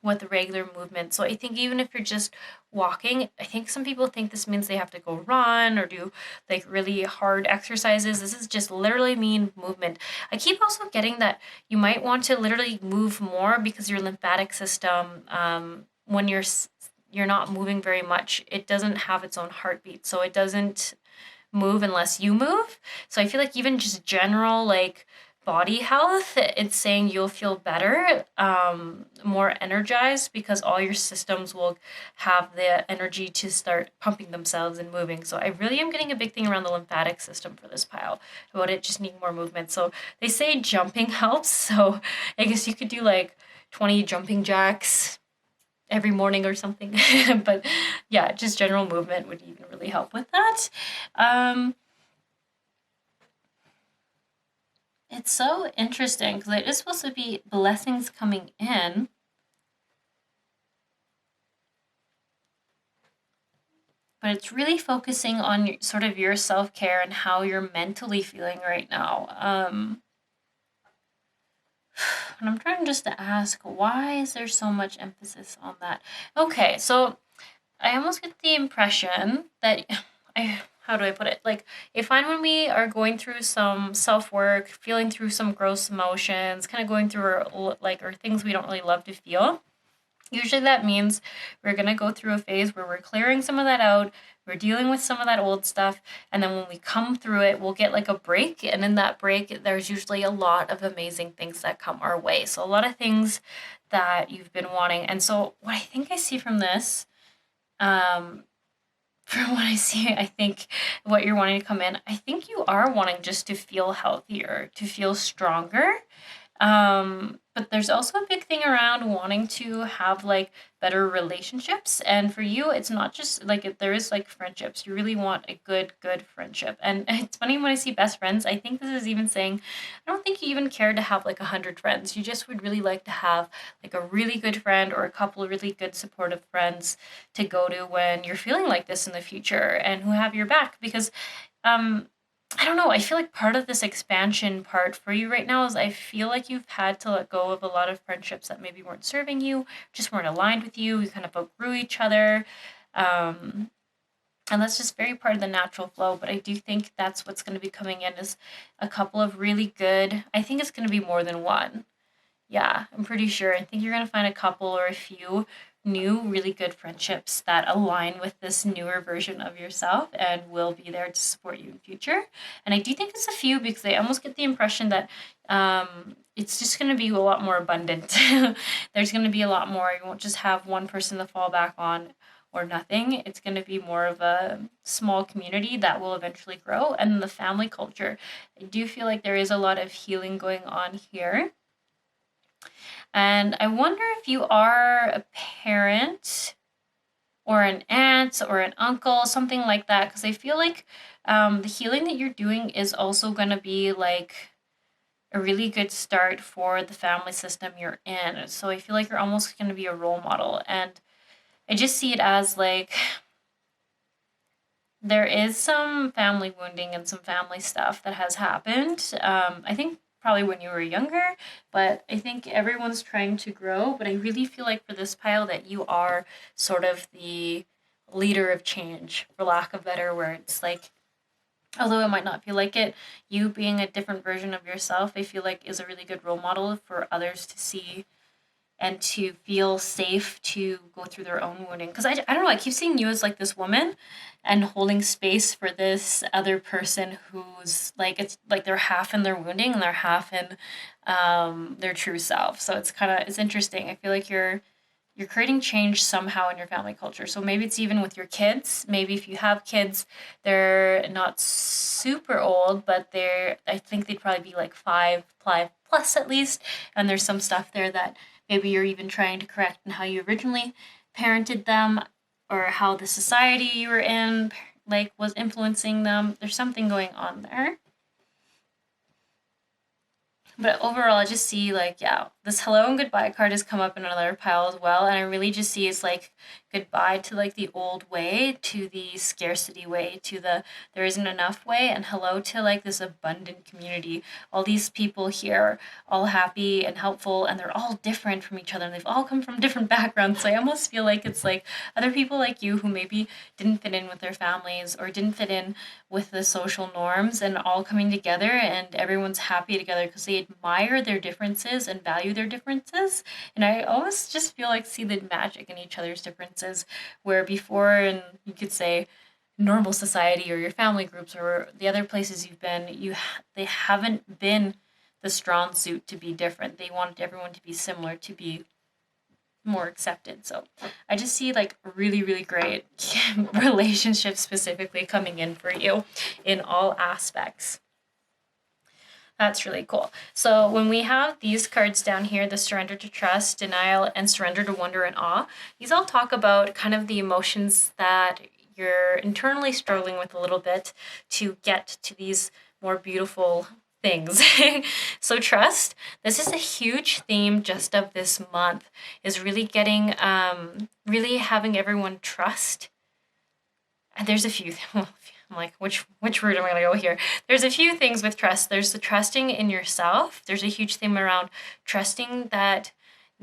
with the regular movement. So I think even if you're just walking, I think some people think this means they have to go run or do like really hard exercises. This is just literally mean movement. I keep also getting that you might want to literally move more, because your lymphatic system, when you're not moving very much, it doesn't have its own heartbeat. So it doesn't move unless you move. So I feel like even just general like body health, it's saying you'll feel better, more energized, because all your systems will have the energy to start pumping themselves and moving. So I really am getting a big thing around the lymphatic system for this pile, about it just needing more movement. So they say jumping helps, so I guess you could do like 20 jumping jacks every morning or something. But yeah, just general movement would even really help with that. It's so interesting, because it is supposed to be blessings coming in. But it's really focusing on sort of your self-care and how you're mentally feeling right now. And I'm trying just to ask, why is there so much emphasis on that? Okay, so I almost get the impression that how do I put it? Like, I find when we are going through some self-work, feeling through some gross emotions, kind of going through our things we don't really love to feel, usually that means we're going to go through a phase where we're clearing some of that out, we're dealing with some of that old stuff, and then when we come through it, we'll get like a break, and in that break, there's usually a lot of amazing things that come our way. So a lot of things that you've been wanting. And so what I think I see from this, from what I see, I think what you're wanting to come in, I think you are wanting just to feel healthier, to feel stronger. But there's also a big thing around wanting to have like better relationships. And for you, it's not just like, there is like friendships. You really want a good friendship. And it's funny when I see best friends, I think this is even saying, I don't think you even care to have like 100 friends. You just would really like to have like a really good friend or a couple of really good supportive friends to go to when you're feeling like this in the future, and who have your back. Because Um, I don't know. I feel like part of this expansion part for you right now is I feel like you've had to let go of a lot of friendships that maybe weren't serving you, just weren't aligned with you. You kind of outgrew each other. Um, and that's just very part of the natural flow. But I do think that's what's going to be coming in is a couple of really good, I think it's going to be more than one. Yeah, I'm pretty sure. I think you're going to find a couple or a few new, really good friendships that align with this newer version of yourself and will be there to support you in future. And I do think it's a few because I almost get the impression that it's just going to be a lot more abundant. There's going to be a lot more. You won't just have one person to fall back on or nothing. It's going to be more of a small community that will eventually grow. And the family culture, I do feel like there is a lot of healing going on here. And I wonder if you are a parent or an aunt or an uncle, something like that, because I feel like the healing that you're doing is also going to be like a really good start for the family system you're in. So I feel like you're almost going to be a role model. And I just see it as like there is some family wounding and some family stuff that has happened. I think probably when you were younger, but I think everyone's trying to grow. But I really feel like for this pile that you are sort of the leader of change, for lack of better words. Like, although it might not feel like it, you being a different version of yourself, I feel like is a really good role model for others to see and to feel safe to go through their own wounding. Because I don't know, I keep seeing you as like this woman and holding space for this other person who's like, it's like they're half in their wounding and they're half in their true self. So it's interesting. I feel like you're creating change somehow in your family culture. So maybe it's even with your kids. Maybe if you have kids, they're not super old, but I think they'd probably be like five plus at least. And there's some stuff there that maybe you're even trying to correct in how you originally parented them or how the society you were in like was influencing them. There's something going on there. But overall, I just see like, yeah, this hello and goodbye card has come up in another pile as well. And I really just see it's like goodbye to like the old way, to the scarcity way, to the there isn't enough way, and hello to like this abundant community. All these people here, all happy and helpful, and they're all different from each other. And they've all come from different backgrounds. So I almost feel like it's like other people like you who maybe didn't fit in with their families or didn't fit in with the social norms and all coming together and everyone's happy together because they admire their differences and value their differences. And I always just feel like see the magic in each other's differences where before, and you could say normal society or your family groups or the other places you've been, they haven't been the strong suit to be different. They wanted everyone to be similar, to be more accepted. So I just see like really, really great relationships specifically coming in for you in all aspects. That's really cool. So when we have these cards down here, the surrender to trust, denial, and surrender to wonder and awe, these all talk about kind of the emotions that you're internally struggling with a little bit to get to these more beautiful things. So trust, this is a huge theme just of this month, is really getting, really having everyone trust. And there's a few, I'm like, which route am I gonna go here? There's a few things with trust. There's the trusting in yourself. There's a huge theme around trusting that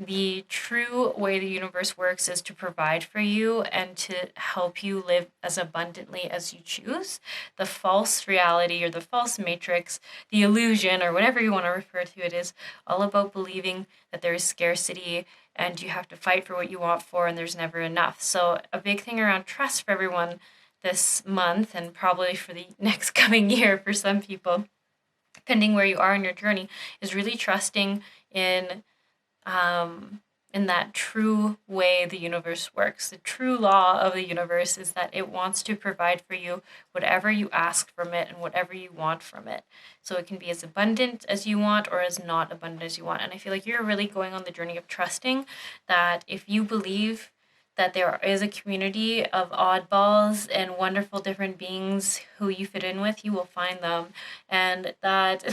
the true way the universe works is to provide for you and to help you live as abundantly as you choose. The false reality or the false matrix, the illusion or whatever you want to refer to it is all about believing that there is scarcity and you have to fight for what you want for and there's never enough. So a big thing around trust for everyone this month and probably for the next coming year for some people, depending where you are in your journey, is really trusting in that true way the universe works. The true law of the universe is that it wants to provide for you whatever you ask from it and whatever you want from it. So it can be as abundant as you want or as not abundant as you want. And I feel like you're really going on the journey of trusting that if you believe that there is a community of oddballs and wonderful different beings who you fit in with, you will find them. And that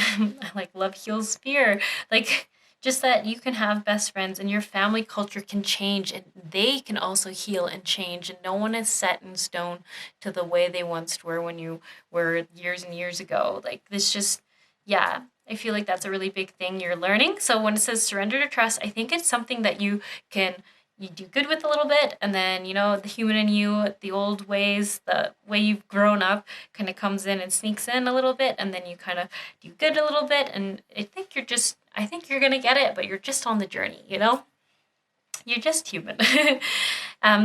like love heals fear. Like just that you can have best friends and your family culture can change and they can also heal and change, and no one is set in stone to the way they once were when you were years and years ago. Like this just, yeah, I feel like that's a really big thing you're learning. So when it says surrender to trust, I think it's something that you do good with a little bit, and then the human in you, the old ways, the way you've grown up kind of comes in and sneaks in a little bit, and then you kind of do good a little bit, and I think you're gonna get it, but you're just on the journey, you're just human.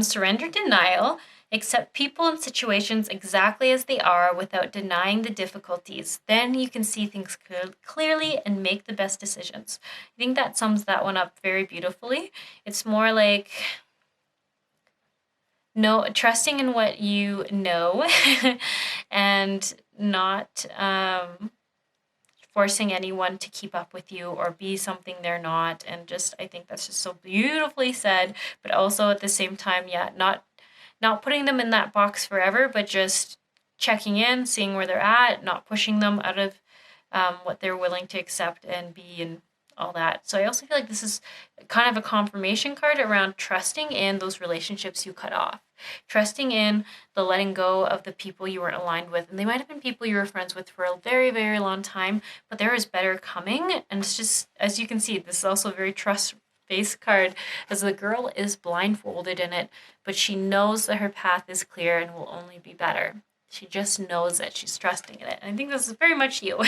Surrender denial. Accept people and situations exactly as they are without denying the difficulties. Then you can see things clearly and make the best decisions. I think that sums that one up very beautifully. It's more like trusting in what you know and not forcing anyone to keep up with you or be something they're not. And just, I think that's just so beautifully said, but also at the same time, yeah, not putting them in that box forever, but just checking in, seeing where they're at, not pushing them out of what they're willing to accept and be and all that. So I also feel like this is kind of a confirmation card around trusting in those relationships you cut off, trusting in the letting go of the people you weren't aligned with. And they might have been people you were friends with for a very, very long time, but there is better coming. And it's just, as you can see, this is also a very trust-based card, as the girl is blindfolded in it, but she knows that her path is clear and will only be better. She just knows it. She's trusting in it. And I think this is very much you.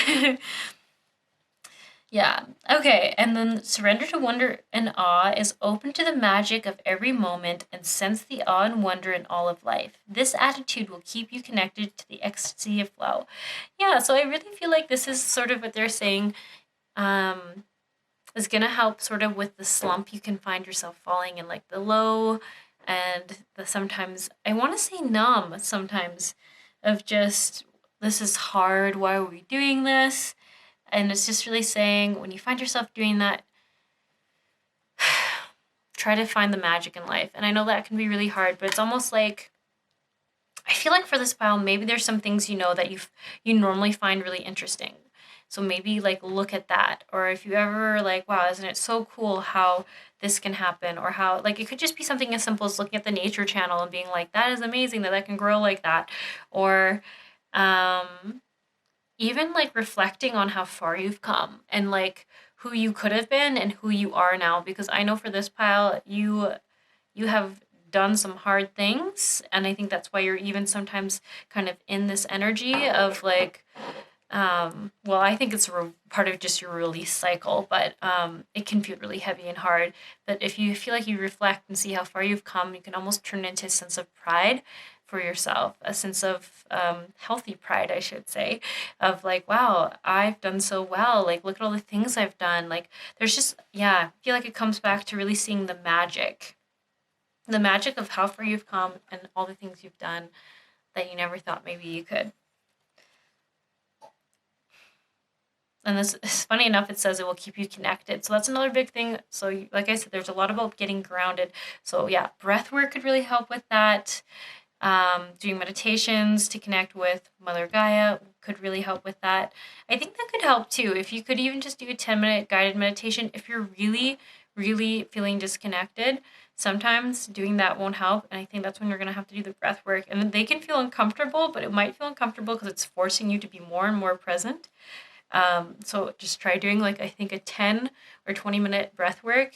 Yeah. Okay. And then surrender to wonder and awe is open to the magic of every moment and sense the awe and wonder in all of life. This attitude will keep you connected to the ecstasy of flow. Yeah. So I really feel like this is sort of what they're saying is going to help sort of with the slump you can find yourself falling in, like the low and the sometimes, I want to say numb sometimes, of just, this is hard. Why are we doing this? And it's just really saying, when you find yourself doing that, try to find the magic in life. And I know that can be really hard, but it's almost like, I feel like for this pile, maybe there's some things that you normally find really interesting. So maybe like look at that. Or if you ever like, wow, isn't it so cool how this can happen? Or how, like, it could just be something as simple as looking at the nature channel and being like, that is amazing that can grow like that. Or, even like reflecting on how far you've come and like who you could have been and who you are now, because I know for this pile you have done some hard things, and I think that's why you're even sometimes kind of in this energy of like well, I think it's part of just your release cycle, but it can feel really heavy and hard. But if you feel like you reflect and see how far you've come, you can almost turn into a sense of pride for yourself, a sense of healthy pride, I should say, of like, wow, I've done so well. Like, look at all the things I've done. Like, there's just, yeah, I feel like it comes back to really seeing the magic of how far you've come and all the things you've done that you never thought maybe you could. And this is funny enough, it says it will keep you connected. So that's another big thing. So like I said, there's a lot about getting grounded. So yeah, breath work could really help with that. Doing meditations to connect with Mother Gaia could really help with that. I think that could help too. If you could even just do a 10-minute guided meditation, if you're really, really feeling disconnected, sometimes doing that won't help. And I think that's when you're going to have to do the breath work. And they can feel uncomfortable, but it might feel uncomfortable because it's forcing you to be more and more present. So just try doing like, I think a 10 or 20-minute breath work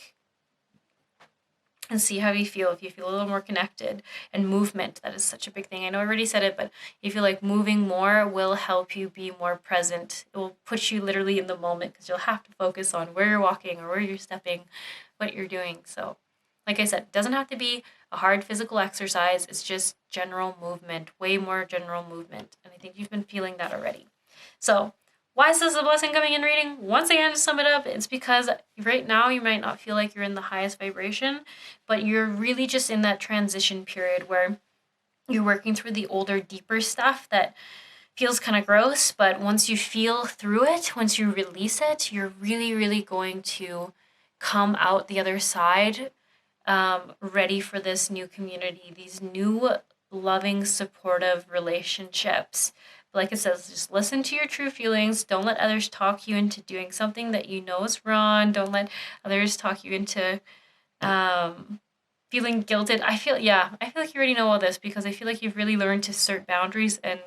and see how you feel. If you feel a little more connected, and movement, that is such a big thing. I know I already said it, but you feel like moving more will help you be more present. It will put you literally in the moment because you'll have to focus on where you're walking or where you're stepping, what you're doing. So like I said, it doesn't have to be a hard physical exercise. It's just general movement, way more general movement. And I think you've been feeling that already. So why is this a blessing coming in reading? Once again, to sum it up, it's because right now you might not feel like you're in the highest vibration, but you're really just in that transition period where you're working through the older, deeper stuff that feels kind of gross. But once you feel through it, once you release it, you're really, really going to come out the other side ready for this new community, these new loving, supportive relationships. like it says, just listen to your true feelings. Don't let others talk you into doing something that you know is wrong. Don't let others talk you into feeling guilted. I feel like you already know all this, because I feel like you've really learned to assert boundaries and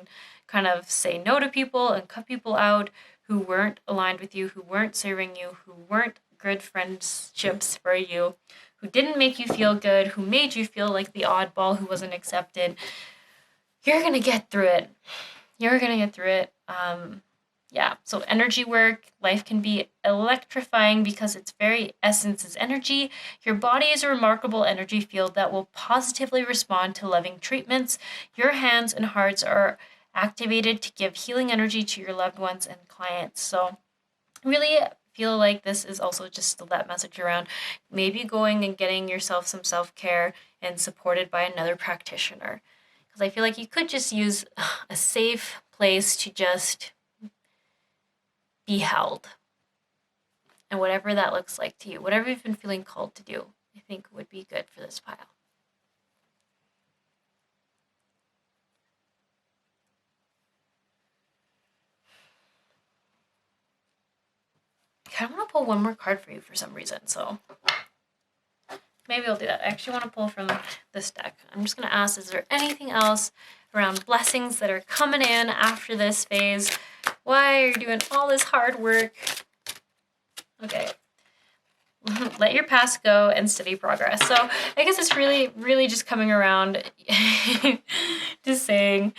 kind of say no to people and cut people out who weren't aligned with you, who weren't serving you, who weren't good friendships for you, who didn't make you feel good, who made you feel like the oddball who wasn't accepted. You're gonna get through it. You're gonna get through it. So energy work, life can be electrifying because its very essence is energy. Your body is a remarkable energy field that will positively respond to loving treatments. Your hands and hearts are activated to give healing energy to your loved ones and clients. So really feel like this is also just that message around maybe going and getting yourself some self-care and supported by another practitioner. Because I feel like you could just use a safe place to just be held. And whatever that looks like to you, whatever you've been feeling called to do, I think would be good for this pile. I kind of want to pull one more card for you for some reason, so maybe I'll do that. I actually want to pull from this deck. I'm just going to ask, is there anything else around blessings that are coming in after this phase? Why are you doing all this hard work? Okay. Let your past go and steady progress. So I guess it's really just coming around to saying,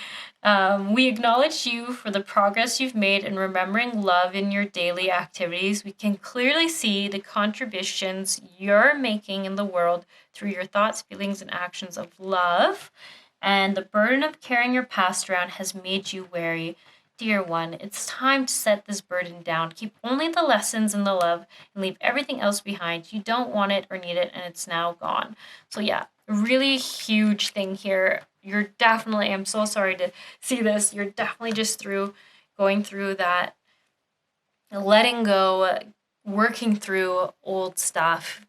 we acknowledge you for the progress you've made in remembering love in your daily activities. We can clearly see the contributions you're making in the world through your thoughts, feelings, and actions of love. And the burden of carrying your past around has made you wary. Dear one, it's time to set this burden down. Keep only the lessons and the love and leave everything else behind. You don't want it or need it, and it's now gone. So yeah, really huge thing here. You're definitely, I'm so sorry to see this, you're definitely just going through that, letting go, working through old stuff.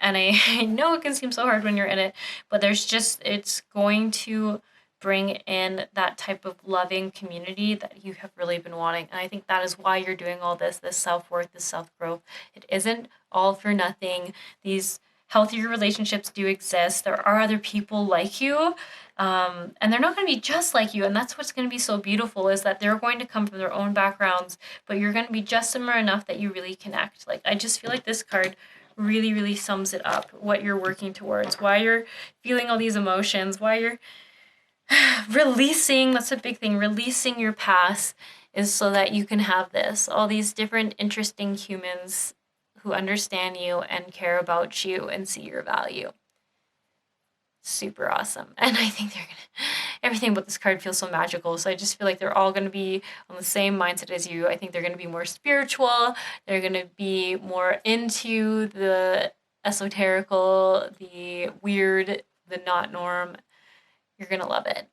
And I know it can seem so hard when you're in it, but it's going to bring in that type of loving community that you have really been wanting. And I think that is why you're doing all this self-worth, this self-growth. It isn't all for nothing. These healthier relationships do exist. There are other people like you, and they're not going to be just like you. And that's what's going to be so beautiful, is that they're going to come from their own backgrounds, but you're going to be just similar enough that you really connect. Like, I just feel like this card really sums it up, what you're working towards, why you're feeling all these emotions, why you're releasing. That's a big thing. Releasing your past is so that you can have all these different interesting humans who understand you and care about you and see your value. Super awesome. And I think everything about this card feels so magical. So I just feel like they're all going to be on the same mindset as you. I think they're going to be more spiritual. They're going to be more into the esoterical, the weird, the not norm. You're going to love it.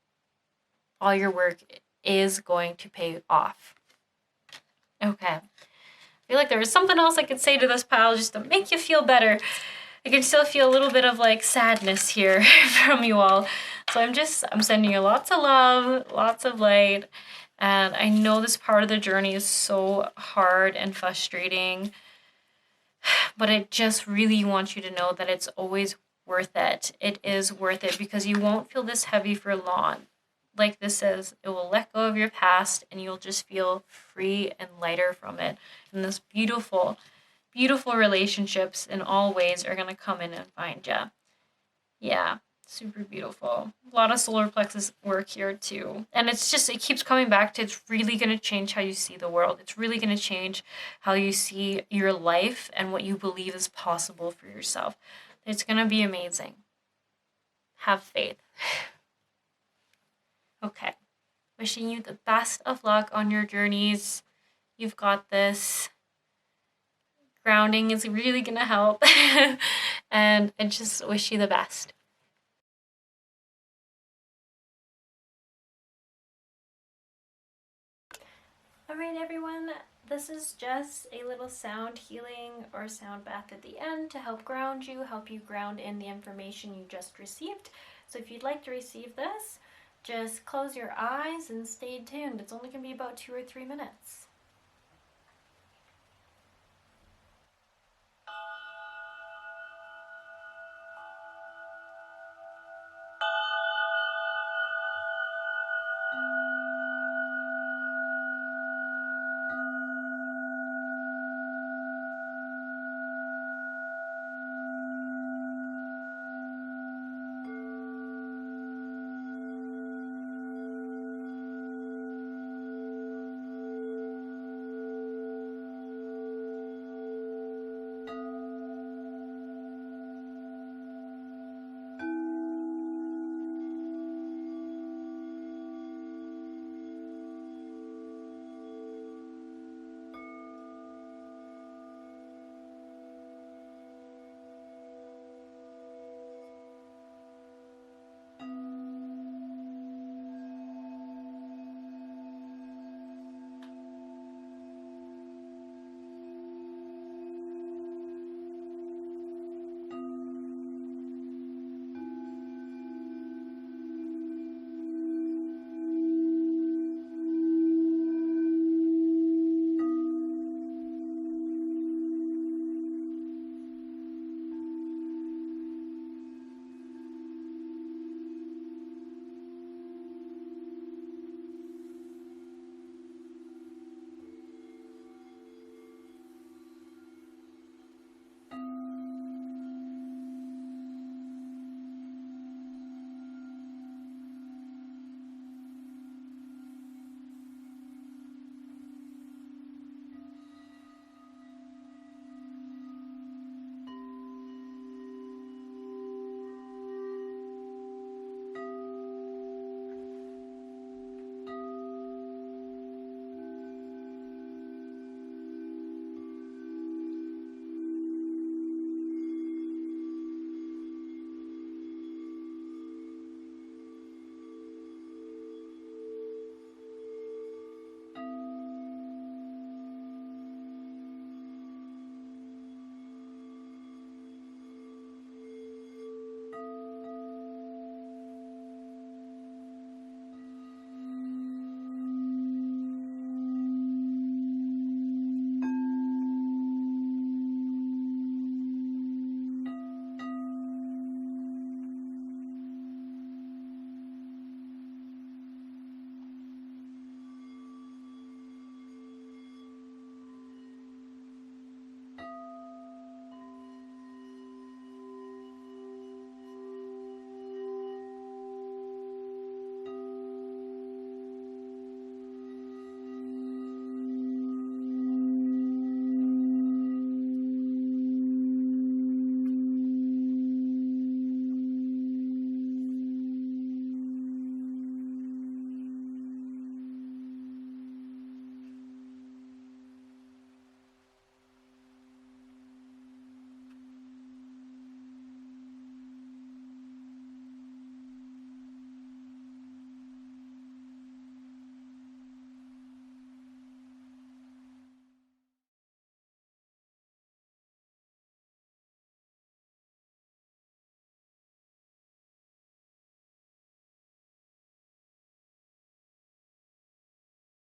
All your work is going to pay off. Okay. I feel like there was something else I could say to this pile just to make you feel better. I can still feel a little bit of like sadness here from you all. So I'm sending you lots of love, lots of light. And I know this part of the journey is so hard and frustrating, but I just really want you to know that it's always worth it. It is worth it, because you won't feel this heavy for long. Like this says, it will let go of your past and you'll just feel free and lighter from it. And this beautiful relationships in all ways are going to come in and find you. Yeah, super beautiful. A lot of solar plexus work here too. And it keeps coming back to, it's really going to change how you see the world. It's really going to change how you see your life and what you believe is possible for yourself. It's going to be amazing. Have faith. Okay. Wishing you the best of luck on your journeys. You've got this. Grounding is really going to help. And I just wish you the best. All right, everyone. This is just a little sound healing or sound bath at the end to help ground you, help you ground in the information you just received. So if you'd like to receive this, just close your eyes and stay tuned. It's only going to be about 2 or 3 minutes.